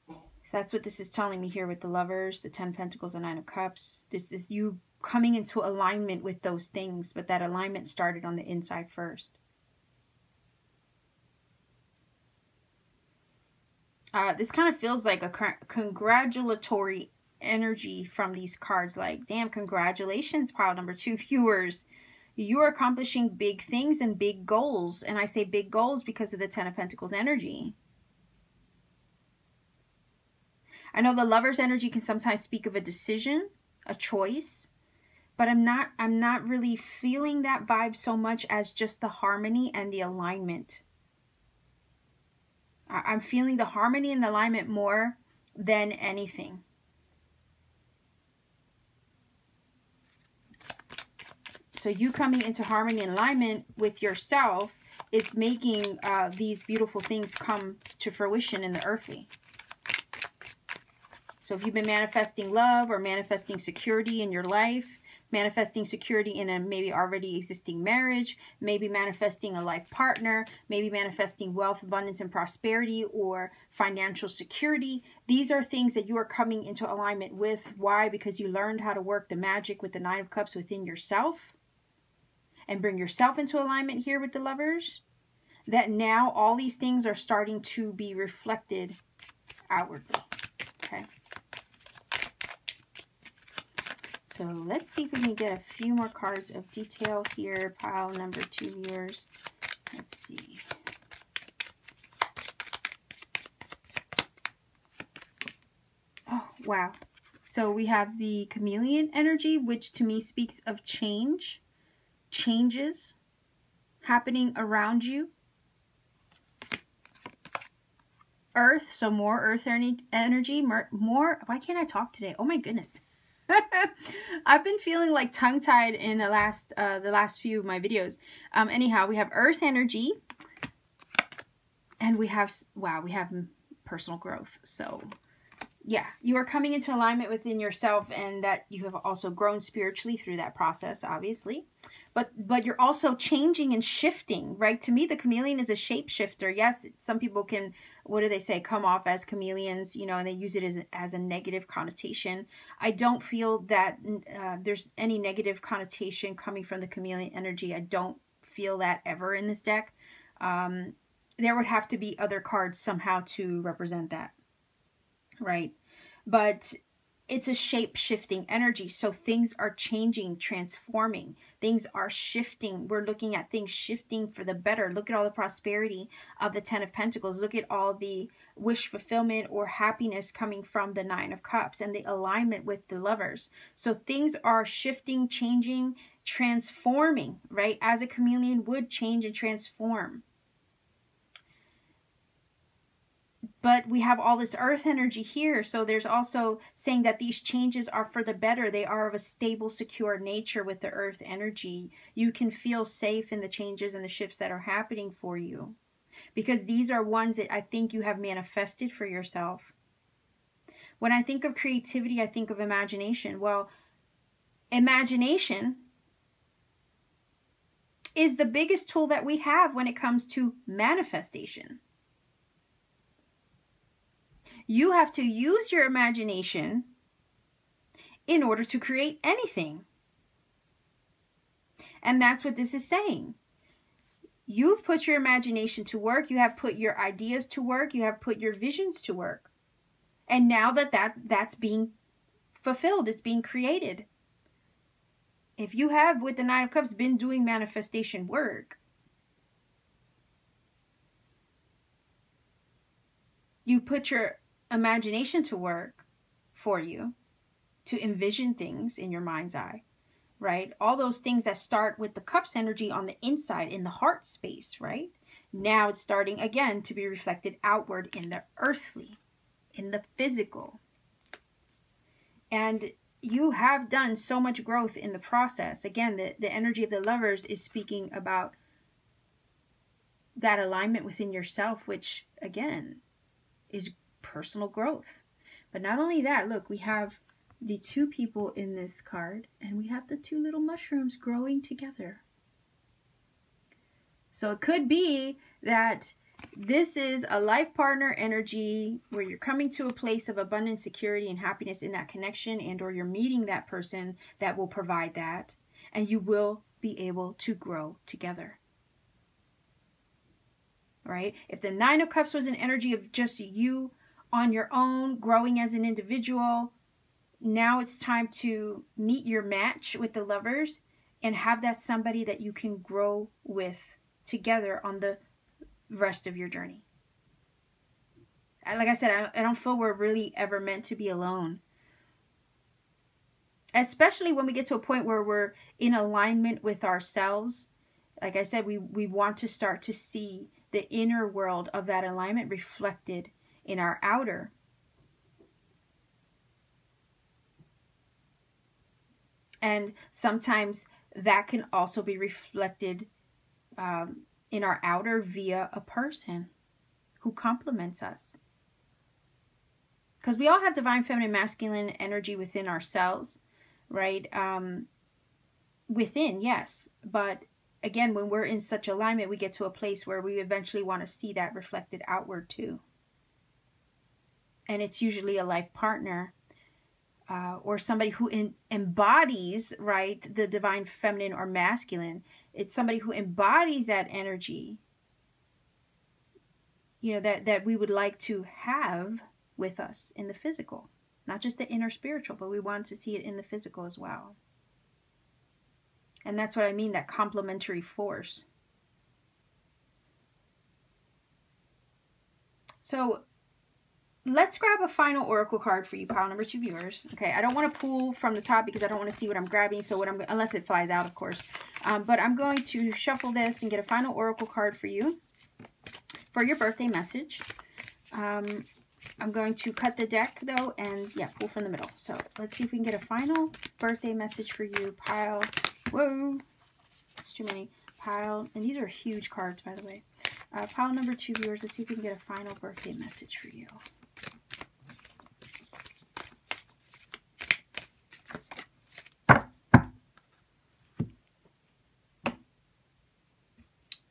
So that's what this is telling me here with the Lovers, the Ten of Pentacles, the Nine of Cups. This is you coming into alignment with those things, but that alignment started on the inside first. This kind of feels like a congratulatory energy from these cards. Like, damn, congratulations, pile number 2 viewers. You are accomplishing big things and big goals. And I say big goals because of the Ten of Pentacles energy. I know the Lover's energy can sometimes speak of a decision, a choice. But I'm not really feeling that vibe so much as just the harmony and the alignment. I'm feeling the harmony and the alignment more than anything. So you coming into harmony and alignment with yourself is making these beautiful things come to fruition in the earthly. So if you've been manifesting love or manifesting security in your life, manifesting security in a maybe already existing marriage, maybe manifesting a life partner, maybe manifesting wealth, abundance, and prosperity, or financial security. These are things that you are coming into alignment with. Why? Because you learned how to work the magic with the Nine of Cups within yourself and bring yourself into alignment here with the Lovers. That now all these things are starting to be reflected outwardly. Okay. So let's see if we can get a few more cards of detail here. Pile number 2 viewers. Let's see. Oh, wow. So we have the chameleon energy, which to me speaks of change, changes happening around you. Earth, so more earth energy, more, why can't I talk today? Oh my goodness. I've been feeling like tongue-tied in the last few of my videos. Anyhow, we have earth energy, and we have, wow, we have personal growth. So yeah, you are coming into alignment within yourself, and that you have also grown spiritually through that process, obviously. But you're also changing and shifting, right? To me, the chameleon is a shapeshifter. Yes, some people can, what do they say, come off as chameleons, you know, and they use it as a negative connotation. I don't feel that there's any negative connotation coming from the chameleon energy. I don't feel that ever in this deck. There would have to be other cards somehow to represent that, right? But it's a shape-shifting energy. So things are changing, transforming. Things are shifting. We're looking at things shifting for the better. Look at all the prosperity of the Ten of Pentacles. Look at all the wish fulfillment or happiness coming from the Nine of Cups and the alignment with the Lovers. So things are shifting, changing, transforming, right? As a chameleon would change and transform. But we have all this earth energy here. So there's also saying that these changes are for the better. They are of a stable, secure nature with the earth energy. You can feel safe in the changes and the shifts that are happening for you. Because these are ones that I think you have manifested for yourself. When I think of creativity, I think of imagination. Well, imagination is the biggest tool that we have when it comes to manifestation. You have to use your imagination in order to create anything. And that's what this is saying. You've put your imagination to work. You have put your ideas to work. You have put your visions to work. And now that's being fulfilled, it's being created. If you have, with the Nine of Cups, been doing manifestation work, you put your imagination to work for you to envision things in your mind's eye, right? All those things that start with the Cups energy on the inside, in the heart space, right? Now it's starting again to be reflected outward in the earthly, in the physical. And you have done so much growth in the process. Again, the energy of the Lovers is speaking about that alignment within yourself, which again is personal growth. But not only that, look, we have the 2 people in this card, and we have the 2 little mushrooms growing together. So it could be that this is a life partner energy where you're coming to a place of abundance, security, and happiness in that connection, and or you're meeting that person that will provide that, and you will be able to grow together. Right? If the Nine of Cups was an energy of just you on your own, growing as an individual, now it's time to meet your match with the Lovers and have that somebody that you can grow with together on the rest of your journey. Like I said, I don't feel we're really ever meant to be alone. Especially when we get to a point where we're in alignment with ourselves. Like I said, we want to start to see the inner world of that alignment reflected in our outer. And sometimes that can also be reflected in our outer via a person who complements us. Because we all have divine feminine masculine energy within ourselves, right? within, yes. But again, when we're in such alignment, we get to a place where we eventually want to see that reflected outward too. And it's usually a life partner, or somebody who embodies, right, the divine feminine or masculine. It's somebody who embodies that energy, you know, that we would like to have with us in the physical. Not just the inner spiritual, but we want to see it in the physical as well. And that's what I mean, that complementary force. So let's grab a final oracle card for you, pile number 2 viewers. Okay, I don't want to pull from the top because I don't want to see what I'm grabbing. So what I'm, unless it flies out, of course. But I'm going to shuffle this and get a final oracle card for you for your birthday message. I'm going to cut the deck though, and yeah, pull from the middle. So let's see if we can get a final birthday message for you, pile. Whoa, that's too many. Pile, and these are huge cards, by the way. Pile number 2 viewers, let's see if we can get a final birthday message for you.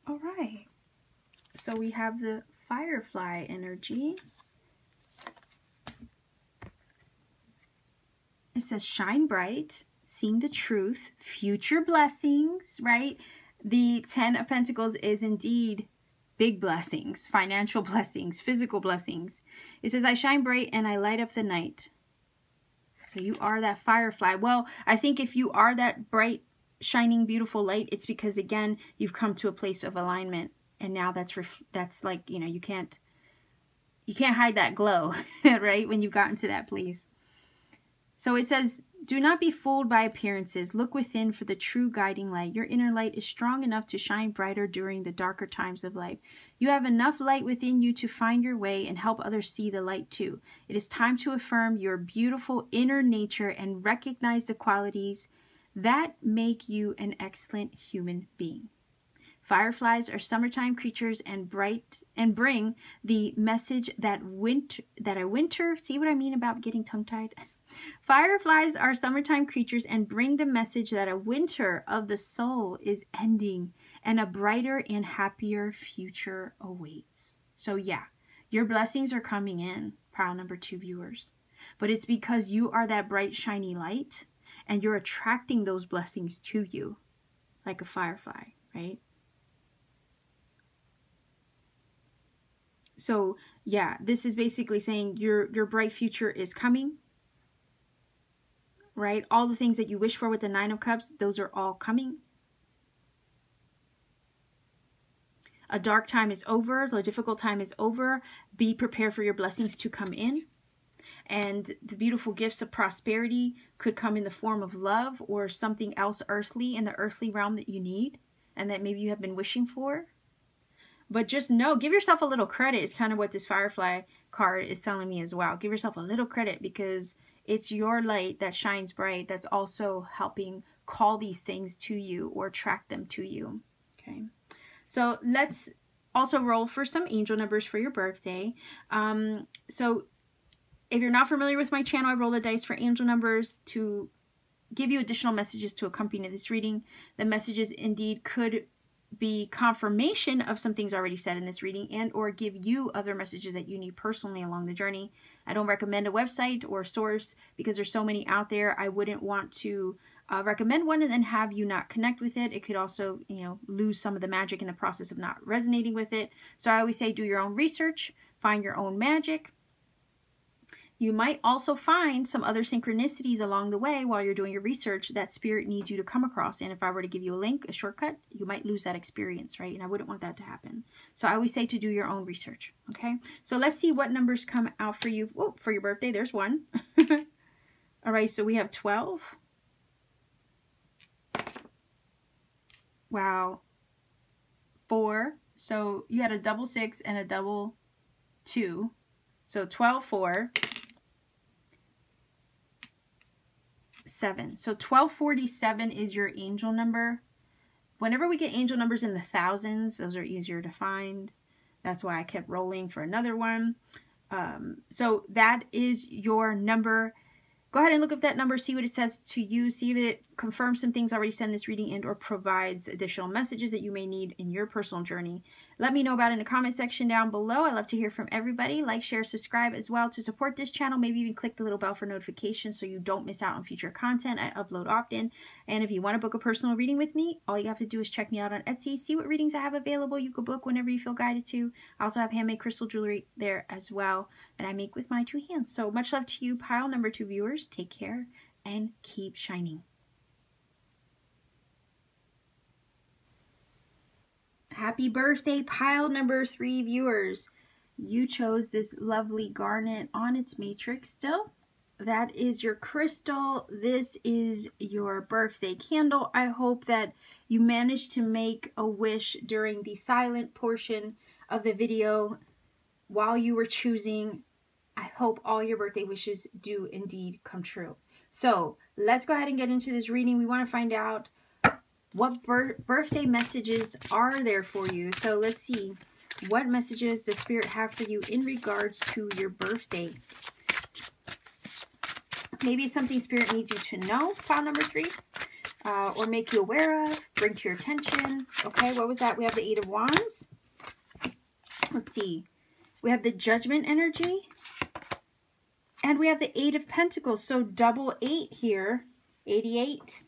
All right, so we have the firefly energy. It says shine bright, seeing the truth, future blessings, right? The 10 of Pentacles is indeed big blessings, financial blessings, physical blessings. It says, I shine bright and I light up the night. So you are that firefly. Well, I think if you are that bright, shining, beautiful light, it's because, again, you've come to a place of alignment. And now that's like, you know, you can't hide that glow, right? When you've gotten to that place. So it says, do not be fooled by appearances. Look within for the true guiding light. Your inner light is strong enough to shine brighter during the darker times of life. You have enough light within you to find your way and help others see the light too. It is time to affirm your beautiful inner nature and recognize the qualities that make you an excellent human being. Fireflies are summertime creatures and bring the message that a winter, see what I mean about getting tongue-tied? Fireflies are summertime creatures and bring the message that a winter of the soul is ending and a brighter and happier future awaits. So yeah, your blessings are coming in, pile number 2 viewers. But it's because you are that bright, shiny light and you're attracting those blessings to you like a firefly, right? So yeah, this is basically saying your bright future is coming. Right? All the things that you wish for with the 9 of Cups, those are all coming. A dark time is over. The difficult time is over. Be prepared for your blessings to come in. And the beautiful gifts of prosperity could come in the form of love or something else earthly in the earthly realm that you need and that maybe you have been wishing for. But just know, give yourself a little credit is kind of what this firefly card is telling me as well. Give yourself a little credit because it's your light that shines bright that's also helping call these things to you or attract them to you. Okay. So let's also roll for some angel numbers for your birthday. So if you're not familiar with my channel, I roll the dice for angel numbers to give you additional messages to accompany this reading. The messages indeed could be confirmation of some things already said in this reading and or give you other messages that you need personally along the journey. I don't recommend a website or source because there's so many out there. I wouldn't want to recommend one and then have you not connect with it. It could also, you know, lose some of the magic in the process of not resonating with it. So I always say do your own research, find your own magic. You might also find some other synchronicities along the way while you're doing your research that spirit needs you to come across. And if I were to give you a link, a shortcut, you might lose that experience, right? And I wouldn't want that to happen. So I always say to do your own research, okay? So let's see what numbers come out for you. Oh, for your birthday, there's one. All right, so we have 12. Wow. 4. So you had a double 6 and a double 2. So 12, 4. 7. So 1247 is your angel number. Whenever we get angel numbers in the thousands, those are easier to find. That's why I kept rolling for another one. So that is your number. Go ahead and look up that number, see what it says to you, see if it confirms some things already said in this reading and or provides additional messages that you may need in your personal journey. Let me know about it in the comment section down below. I love to hear from everybody. Like, share, subscribe as well to support this channel. Maybe even click the little bell for notifications so you don't miss out on future content. I upload often. And if you want to book a personal reading with me, all you have to do is check me out on Etsy, see what readings I have available. You can book whenever you feel guided to. I also have handmade crystal jewelry there as well that I make with my 2 hands. So much love to you, pile number 2 viewers. Take care and keep shining. Happy birthday, pile number 3 viewers. You chose this lovely garnet on its matrix still. That is your crystal. This is your birthday candle. I hope that you managed to make a wish during the silent portion of the video while you were choosing. I hope all your birthday wishes do indeed come true. So let's go ahead and get into this reading. We want to find out what birthday messages are there for you. So let's see. What messages does Spirit have for you in regards to your birthday? Maybe it's something Spirit needs you to know, file number 3, or make you aware of, bring to your attention. Okay, what was that? We have the 8 of Wands. Let's see. We have the Judgment energy. And we have the 8 of Pentacles. So double 8 here, 88.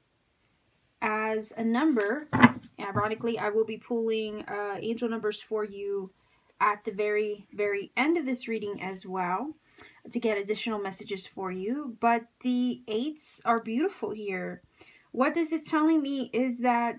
As a number. Ironically, I will be pulling angel numbers for you at the very end of this reading as well to get additional messages for you. But the 8s are beautiful here. What this is telling me is that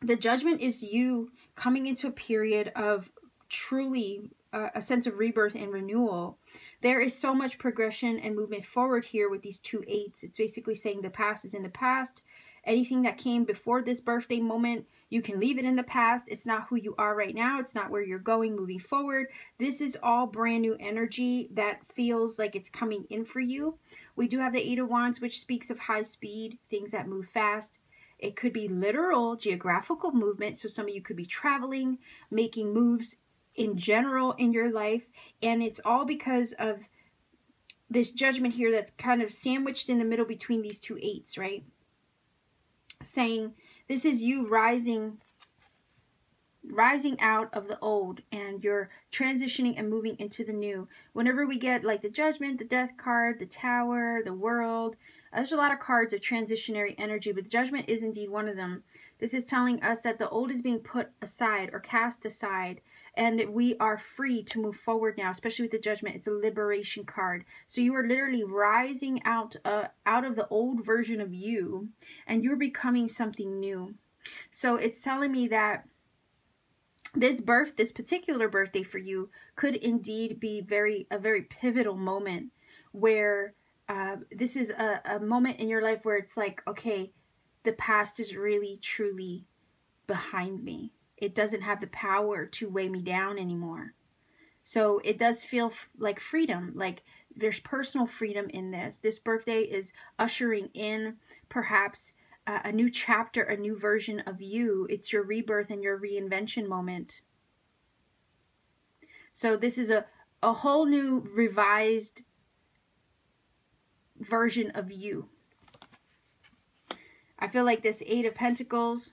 the Judgment is you coming into a period of truly a sense of rebirth and renewal. There is so much progression and movement forward here with these 2 8s. It's basically saying the past is in the past. Anything that came before this birthday moment, you can leave it in the past. It's not who you are right now. It's not where you're going moving forward. This is all brand new energy that feels like it's coming in for you. We do have the 8 of Wands, which speaks of high speed, things that move fast. It could be literal geographical movement. So some of you could be traveling, making moves in general in your life, and it's all because of this Judgment here that's kind of sandwiched in the middle between these 2 8s, right? Saying this is you rising out of the old, and you're transitioning and moving into the new. Whenever we get like the Judgment, the Death card, the Tower, the World, there's a lot of cards of transitionary energy, but the Judgment is indeed one of them. This is telling us that the old is being put aside or cast aside, and we are free to move forward now, especially with the Judgment. It's a liberation card. So you are literally rising out of the old version of you, and you're becoming something new. So it's telling me that this particular birthday for you could indeed be a very pivotal moment where this is a moment in your life where it's like, okay, the past is really, truly behind me. It doesn't have the power to weigh me down anymore. So it does feel like freedom, like there's personal freedom in this. This birthday is ushering in perhaps a new chapter, a new version of you. It's your rebirth and your reinvention moment. So this is a whole new revised version of you. I feel like this 8 of Pentacles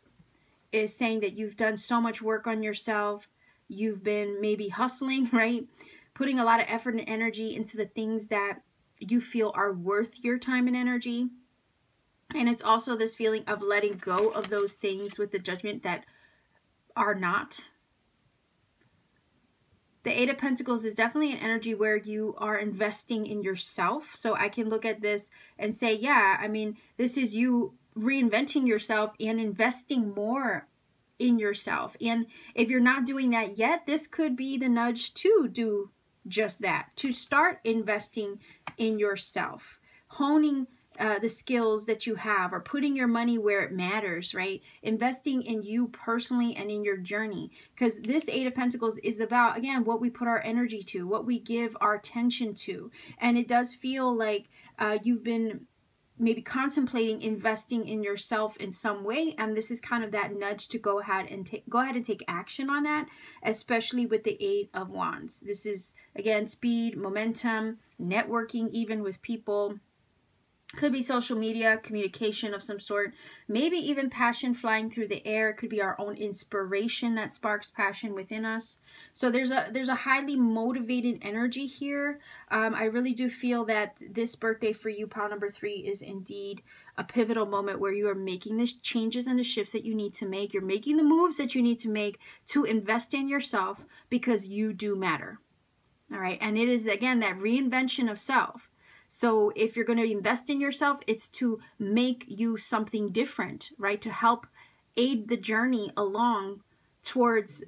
is saying that you've done so much work on yourself. You've been maybe hustling, right? Putting a lot of effort and energy into the things that you feel are worth your time and energy. And it's also this feeling of letting go of those things with the Judgment that are not. The 8 of Pentacles is definitely an energy where you are investing in yourself. So I can look at this and say, yeah, I mean, this is you reinventing yourself and investing more in yourself. And if you're not doing that yet, this could be the nudge to do just that, to start investing in yourself, honing the skills that you have, or putting your money where it matters, right? Investing in you personally and in your journey. Because this 8 of Pentacles is about, again, what we put our energy to, what we give our attention to. And it does feel like you've been maybe contemplating investing in yourself in some way, and this is kind of that nudge to go ahead and take action on that, especially with the Eight of Wands. This is, again, speed, momentum, networking, even with people. Could be social media, communication of some sort, maybe even passion flying through the air. It could be our own inspiration that sparks passion within us. So there's a highly motivated energy here. I really do feel that this birthday for you, pile number 3, is indeed a pivotal moment where you are making the changes and the shifts that you need to make. You're making the moves that you need to make to invest in yourself, because you do matter. All right. And it is, again, that reinvention of self. So if you're going to invest in yourself, it's to make you something different, right? To help aid the journey along towards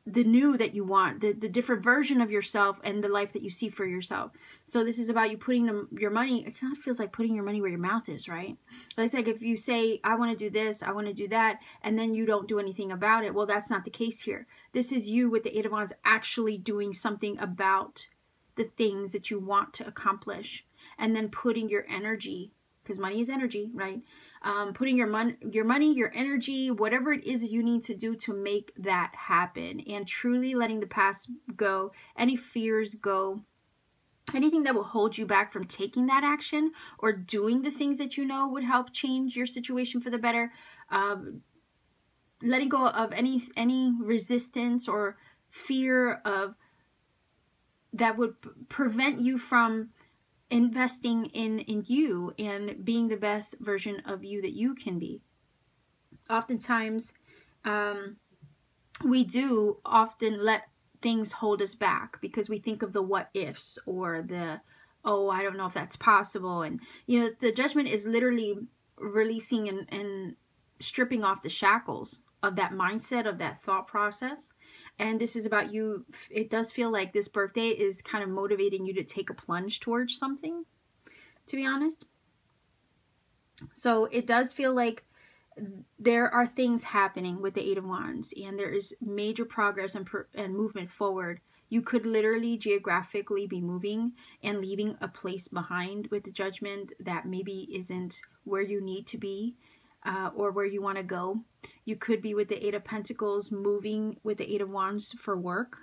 the new that you want, the different version of yourself and the life that you see for yourself. So this is about you putting your money, it kind of feels like putting your money where your mouth is, right? But it's like if you say, I want to do this, I want to do that, and then you don't do anything about it. Well, that's not the case here. This is you with the Eight of Wands actually doing something about the things that you want to accomplish. And then putting your energy, because money is energy, right? Putting your money, your energy, whatever it is that you need to do to make that happen. And truly letting the past go, any fears go, anything that will hold you back from taking that action or doing the things that you know would help change your situation for the better. Letting go of any resistance or fear of that would prevent you from investing in you and being the best version of you that you can be. Oftentimes, we do often let things hold us back because we think of the what ifs or the, oh, I don't know if that's possible. And, you know, the Judgment is literally releasing and stripping off the shackles of that mindset, of that thought process. And this is about you. It does feel like this birthday is kind of motivating you to take a plunge towards something, to be honest. So it does feel like there are things happening with the Eight of Wands, and there is major progress and movement forward. You could literally geographically be moving and leaving a place behind with the Judgment that maybe isn't where you need to be. Or where you want to go. You could be with the Eight of Pentacles moving with the Eight of Wands for work.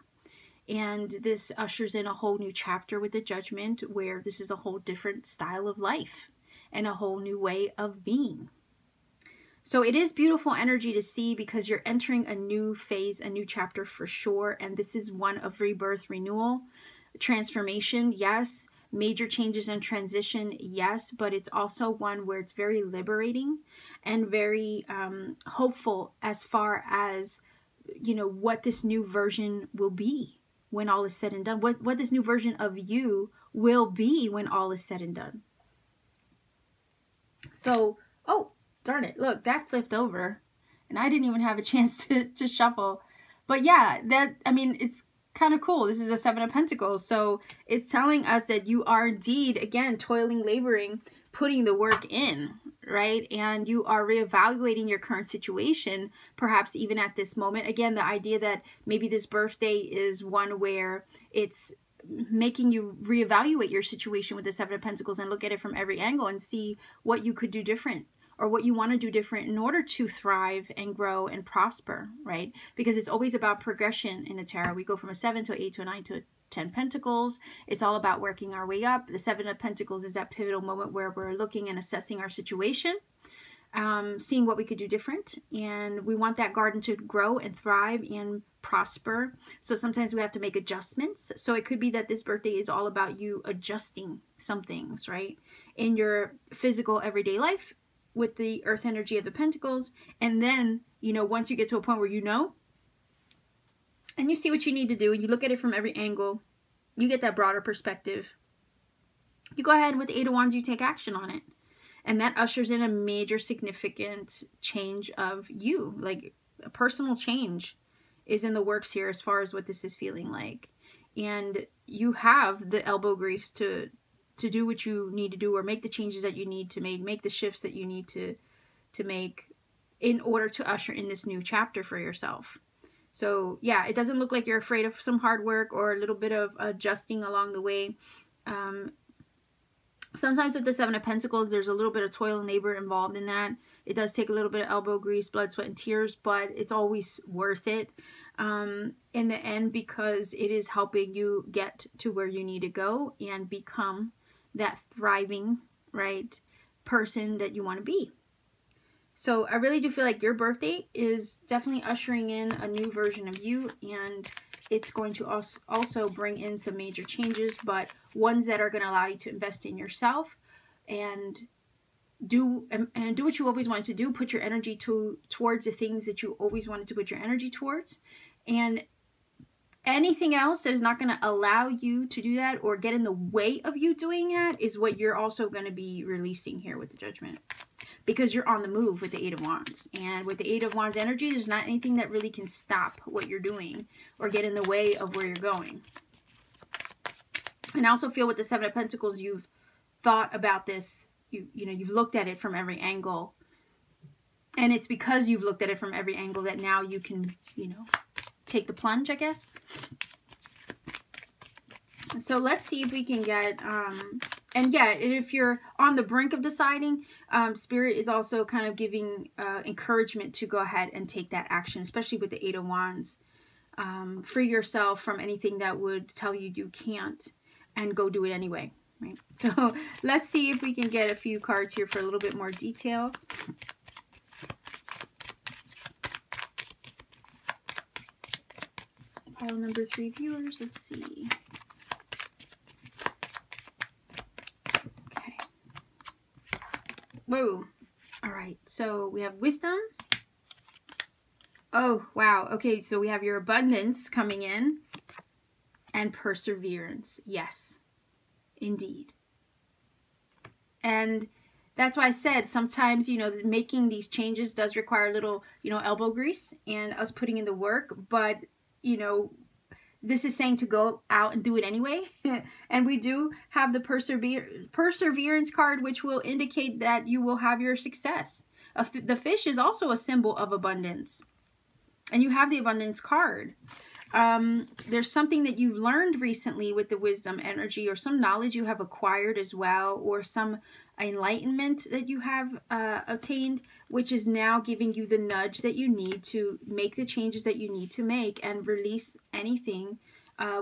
And this ushers in a whole new chapter with the Judgment where this is a whole different style of life and a whole new way of being. So it is beautiful energy to see because you're entering a new phase, a new chapter for sure. And this is one of rebirth, renewal, transformation, yes. Major changes and transition, yes, but it's also one where it's very liberating and very hopeful as far as, you know, what this new version will be when all is said and done. What this new version of you will be when all is said and done. So, oh, darn it. Look, that flipped over and I didn't even have a chance to shuffle. But yeah, I mean, it's kind of cool. This is a Seven of Pentacles. So it's telling us that you are indeed, again, toiling, laboring, putting the work in, right? And you are reevaluating your current situation, perhaps even at this moment. Again, the idea that maybe this birthday is one where it's making you reevaluate your situation with the Seven of Pentacles and look at it from every angle and see what you could do different or what you want to do different in order to thrive and grow and prosper, right? Because it's always about progression in the tarot. We go from a 7 to an 8 to a 9 to a 10 Pentacles. It's all about working our way up. The Seven of Pentacles is that pivotal moment where we're looking and assessing our situation, seeing what we could do different. And we want that garden to grow and thrive and prosper. So sometimes we have to make adjustments. So it could be that this birthday is all about you adjusting some things, right? In your physical everyday life, with the earth energy of the Pentacles. And then, you know, once you get to a point where you know, and you see what you need to do, and you look at it from every angle, you get that broader perspective. You go ahead and with the Eight of Wands, you take action on it. And that ushers in a major significant change of you. Like a personal change is in the works here as far as what this is feeling like. And you have the elbow grease to do what you need to do or make the changes that you need to make the shifts that you need to make in order to usher in this new chapter for yourself. So yeah, it doesn't look like you're afraid of some hard work or a little bit of adjusting along the way. Sometimes with the Seven of Pentacles, there's a little bit of toil and labor involved in that. It does take a little bit of elbow grease, blood, sweat, and tears, but it's always worth it in the end, because it is helping you get to where you need to go and become that thriving, right, person that you want to be. So I really do feel like your birthday is definitely ushering in a new version of you, and it's going to also bring in some major changes, but ones that are going to allow you to invest in yourself and do what you always wanted to do. Put your energy towards the things that you always wanted to put your energy towards, and anything else that is not going to allow you to do that or get in the way of you doing that is what you're also going to be releasing here with the Judgment, because you're on the move with the Eight of Wands. And with the Eight of Wands energy, there's not anything that really can stop what you're doing or get in the way of where you're going. And I also feel with the Seven of Pentacles, you've thought about this. You've looked at it from every angle. And it's because you've looked at it from every angle that now you can, take the plunge, I guess. So let's see if we can get, and yeah, if you're on the brink of deciding, Spirit is also kind of giving encouragement to go ahead and take that action, especially with the Eight of Wands. Free yourself from anything that would tell you you can't, and go do it anyway. Right? So let's see if we can get a few cards here for a little bit more detail. Pile number 3 viewers, let's see. Okay. Whoa. All right, so we have wisdom. Oh, wow. Okay, so we have your abundance coming in and perseverance. Yes, indeed. And that's why I said sometimes, making these changes does require a little, elbow grease and us putting in the work, but this is saying to go out and do it anyway. And we do have the perseverance card, which will indicate that you will have your success. The fish is also a symbol of abundance. And you have the abundance card. There's something that you've learned recently with the wisdom energy, or some knowledge you have acquired as well, or some enlightenment that you have obtained, which is now giving you the nudge that you need to make the changes that you need to make and release anything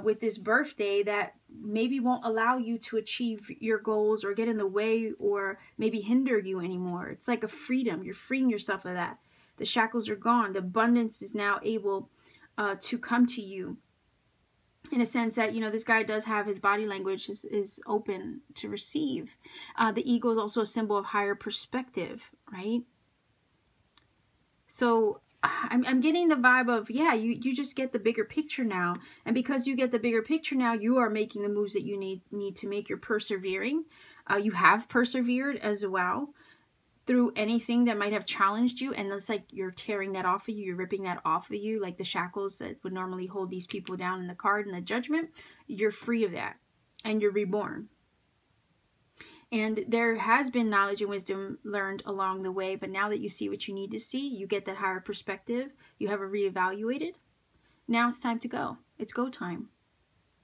with this birthday that maybe won't allow you to achieve your goals or get in the way or maybe hinder you anymore. It's like a freedom. You're freeing yourself of that. The shackles are gone. The abundance is now able to come to you, in a sense that, this guy does have his body language is open to receive. The eagle is also a symbol of higher perspective, right? So I'm getting the vibe of, yeah, you just get the bigger picture now. And because you get the bigger picture now, you are making the moves that you need to make. You're persevering. You have persevered as well through anything that might have challenged you, and it's like you're tearing that off of you, you're ripping that off of you, like the shackles that would normally hold these people down in the card and the Judgment. You're free of that, and you're reborn. And there has been knowledge and wisdom learned along the way, but now that you see what you need to see, you get that higher perspective, you have it reevaluated. Now it's time to go. It's go time.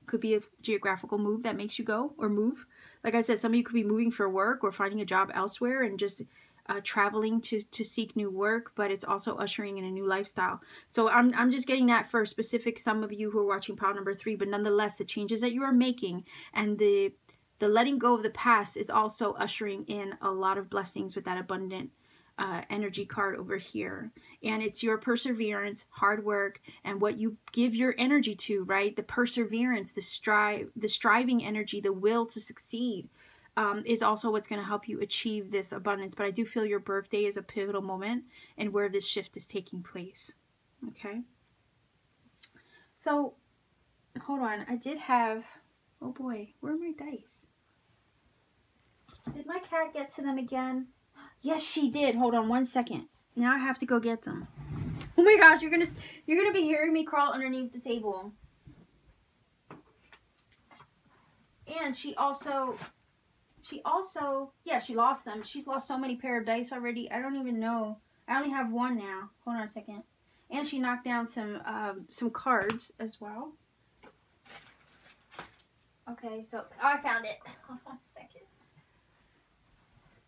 Could be a geographical move that makes you go or move. Like I said, some of you could be moving for work or finding a job elsewhere and just traveling to seek new work, but it's also ushering in a new lifestyle. So I'm just getting that for specific some of you who are watching pile number 3, but nonetheless, the changes that you are making and the letting go of the past is also ushering in a lot of blessings with that abundant energy card over here. And it's your perseverance, hard work, and what you give your energy to, right? The perseverance, the striving energy, the will to succeed is also what's going to help you achieve this abundance. But I do feel your birthday is a pivotal moment and where this shift is taking place. Okay. So hold on. I did have, oh boy, where are my dice? Did my cat get to them again? Yes, she did. Hold on one second. Now I have to go get them. Oh my gosh, you're gonna be hearing me crawl underneath the table. And she also, yeah, she lost them. She's lost so many pair of dice already. I don't even know. I only have one now. Hold on a second. And she knocked down some cards as well. Okay, so I found it. Hold on a second.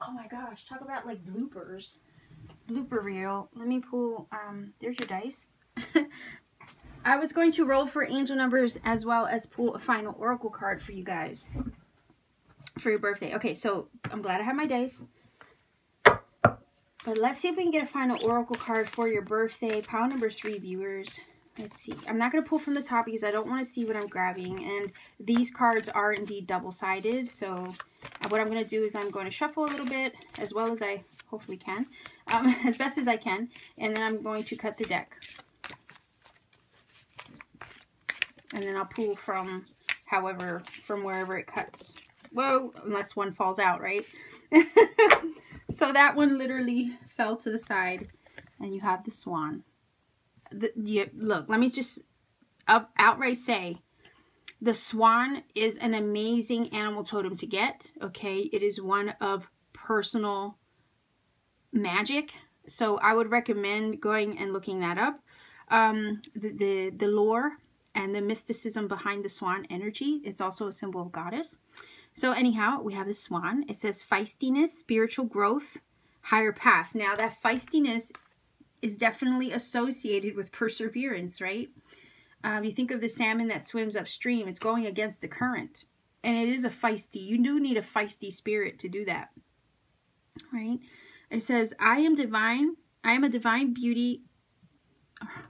Oh my gosh, talk about like bloopers. Blooper reel. Let me pull, there's your dice. I was going to roll for angel numbers as well as pull a final oracle card for you guys for your birthday. Okay, so I'm glad I have my dice. But let's see if we can get a final oracle card for your birthday. Pile number 3, viewers. Let's see. I'm not going to pull from the top because I don't want to see what I'm grabbing. And these cards are indeed double-sided. So what I'm going to do is I'm going to shuffle a little bit as well as I hopefully can. As best as I can. And then I'm going to cut the deck. And then I'll pull from wherever it cuts. Whoa, unless one falls out, right? So that one literally fell to the side. And you have the swan. Look, let me just outright say, the swan is an amazing animal totem to get, okay? It is one of personal magic. So I would recommend going and looking that up. The lore and the mysticism behind the swan energy. It's also a symbol of goddess. So anyhow, we have the swan. It says feistiness, spiritual growth, higher path. Now that feistiness is definitely associated with perseverance, right? You think of the salmon that swims upstream. It's going against the current. And it is a feisty. You do need a feisty spirit to do that, right? It says, I am divine. I am a divine beauty.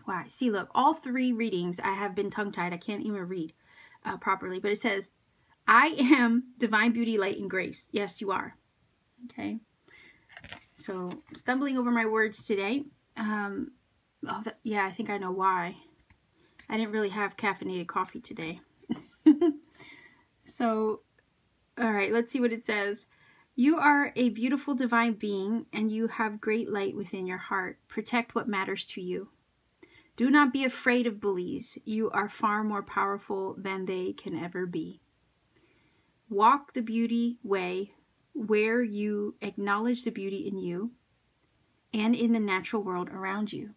Wow, see, look, all 3 readings, I have been tongue-tied. I can't even read properly. But it says, I am divine beauty, light, and grace. Yes, you are. Okay. So, stumbling over my words today. Yeah, I think I know why. I didn't really have caffeinated coffee today. So, all right, let's see what it says. You are a beautiful divine being, and you have great light within your heart. Protect what matters to you. Do not be afraid of bullies. You are far more powerful than they can ever be. Walk the beauty way where you acknowledge the beauty in you and in the natural world around you.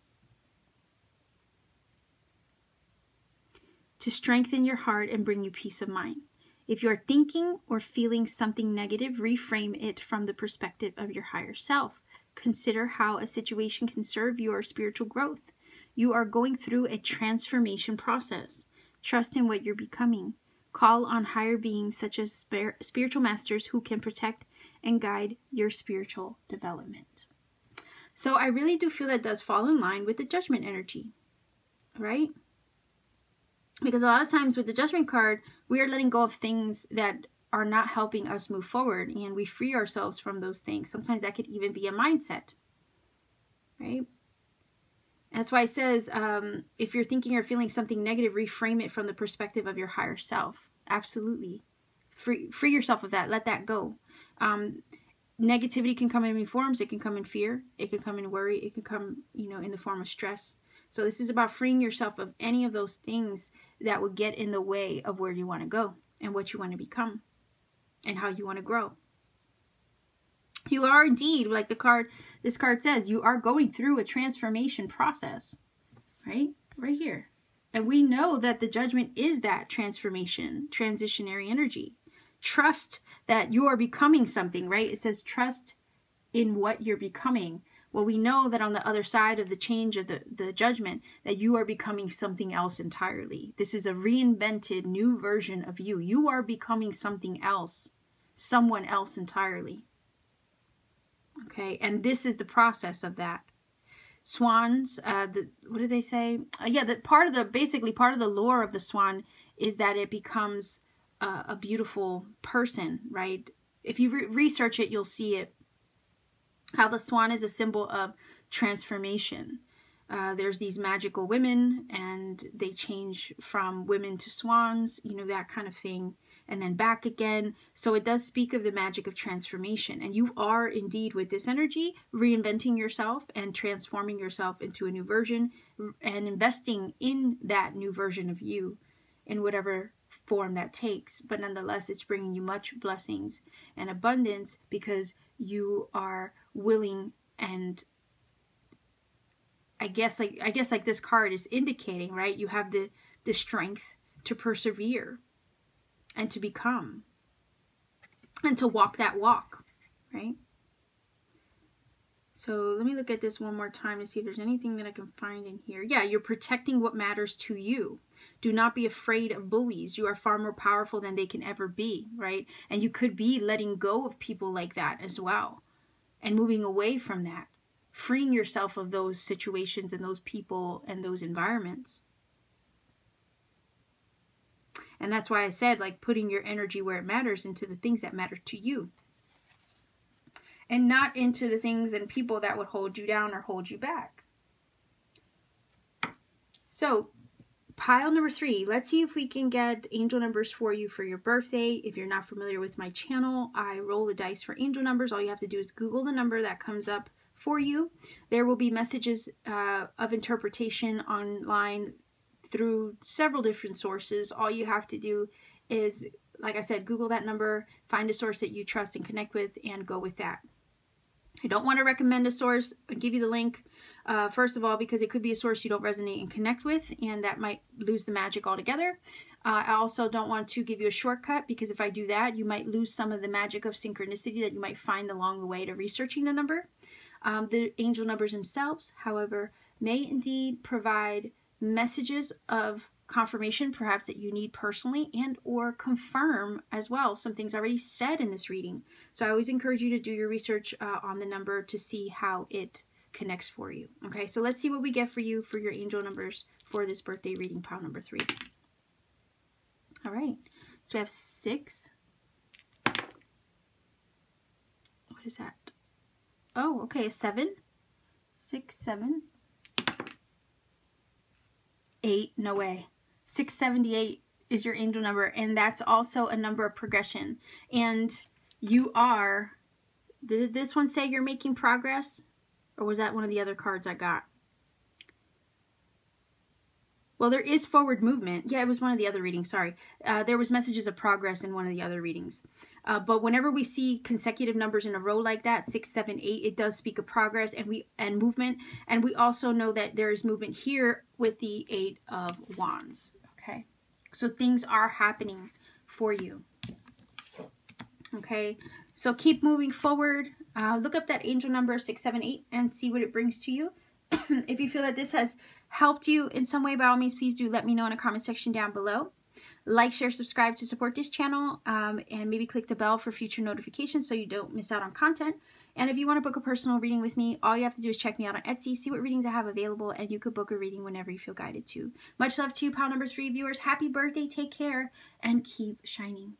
To strengthen your heart and bring you peace of mind. If you are thinking or feeling something negative, reframe it from the perspective of your higher self. Consider how a situation can serve your spiritual growth. You are going through a transformation process. Trust in what you're becoming. Call on higher beings such as spiritual masters who can protect and guide your spiritual development. So I really do feel that does fall in line with the judgment energy, right? Because a lot of times with the judgment card, we are letting go of things that are not helping us move forward, and we free ourselves from those things. Sometimes that could even be a mindset, right? That's why it says, if you're thinking or feeling something negative, reframe it from the perspective of your higher self. Absolutely. Free yourself of that. Let that go. Negativity can come in many forms. It can come in fear. It can come in worry. It can come, in the form of stress. So this is about freeing yourself of any of those things that would get in the way of where you want to go and what you want to become and how you want to grow. You are indeed, like this card says, you are going through a transformation process, right? Right here. And we know that the judgment is that transformation, transitionary energy. Trust that you are becoming something, right? It says trust in what you're becoming. Well, we know that on the other side of the change of the judgment, that you are becoming something else entirely. This is a reinvented new version of you. You are becoming something else, someone else entirely. Okay, and this is the process of that. Swans, what do they say? Basically part of the lore of the swan is that it becomes a beautiful person, right? If you research it, you'll see it. How the swan is a symbol of transformation. There's these magical women, and they change from women to swans, that kind of thing, and then back again. So it does speak of the magic of transformation. And you are indeed, with this energy, reinventing yourself and transforming yourself into a new version and investing in that new version of you in whatever form that takes. But nonetheless, it's bringing you much blessings and abundance because you are willing, and I guess like this card is indicating, right? You have the strength to persevere and to become and to walk that walk, right? So let me look at this one more time to see if there's anything that I can find in here. Yeah, you're protecting what matters to you. Do not be afraid of bullies. You are far more powerful than they can ever be, right? And you could be letting go of people like that as well and moving away from that, freeing yourself of those situations and those people and those environments. And that's why I said, like, putting your energy where it matters, into the things that matter to you. And not into the things and people that would hold you down or hold you back. So, pile number 3. Let's see if we can get angel numbers for you for your birthday. If you're not familiar with my channel, I roll the dice for angel numbers. All you have to do is Google the number that comes up for you. There will be messages of interpretation online through several different sources. All you have to do is, like I said, Google that number, find a source that you trust and connect with, and go with that. I don't want to recommend a source. I'll give you the link, first of all, because it could be a source you don't resonate and connect with, and that might lose the magic altogether. I also don't want to give you a shortcut, because if I do that, you might lose some of the magic of synchronicity that you might find along the way to researching the number. The angel numbers themselves, however, may indeed provide messages of confirmation, perhaps that you need personally, and or confirm as well some things already said in this reading. So I always encourage you to do your research on the number to see how it connects for you. Okay, so let's see what we get for you for your angel numbers for this birthday reading, pile number 3. All right, so we have 6. What is that? Oh, okay, a 7. 6, 7. 8, no way. 678 is your angel number, and that's also a number of progression. And you are, did this one say you're making progress? Or was that one of the other cards I got? Well, there is forward movement. Yeah, it was one of the other readings, sorry. There was messages of progress in one of the other readings. But whenever we see consecutive numbers in a row like that, 6, 7, 8, it does speak of progress and movement. And we also know that there is movement here with the 8 of Wands. Okay, so things are happening for you. Okay, so keep moving forward. Look up that angel number 678 and see what it brings to you. If you feel that this has helped you in some way, by all means, please do let me know in the comment section down below. Like, share, subscribe to support this channel, and maybe click the bell for future notifications so you don't miss out on content. And if you want to book a personal reading with me, all you have to do is check me out on Etsy, see what readings I have available, and you could book a reading whenever you feel guided to. Much love to you, pile number 3 viewers. Happy birthday, take care, and keep shining.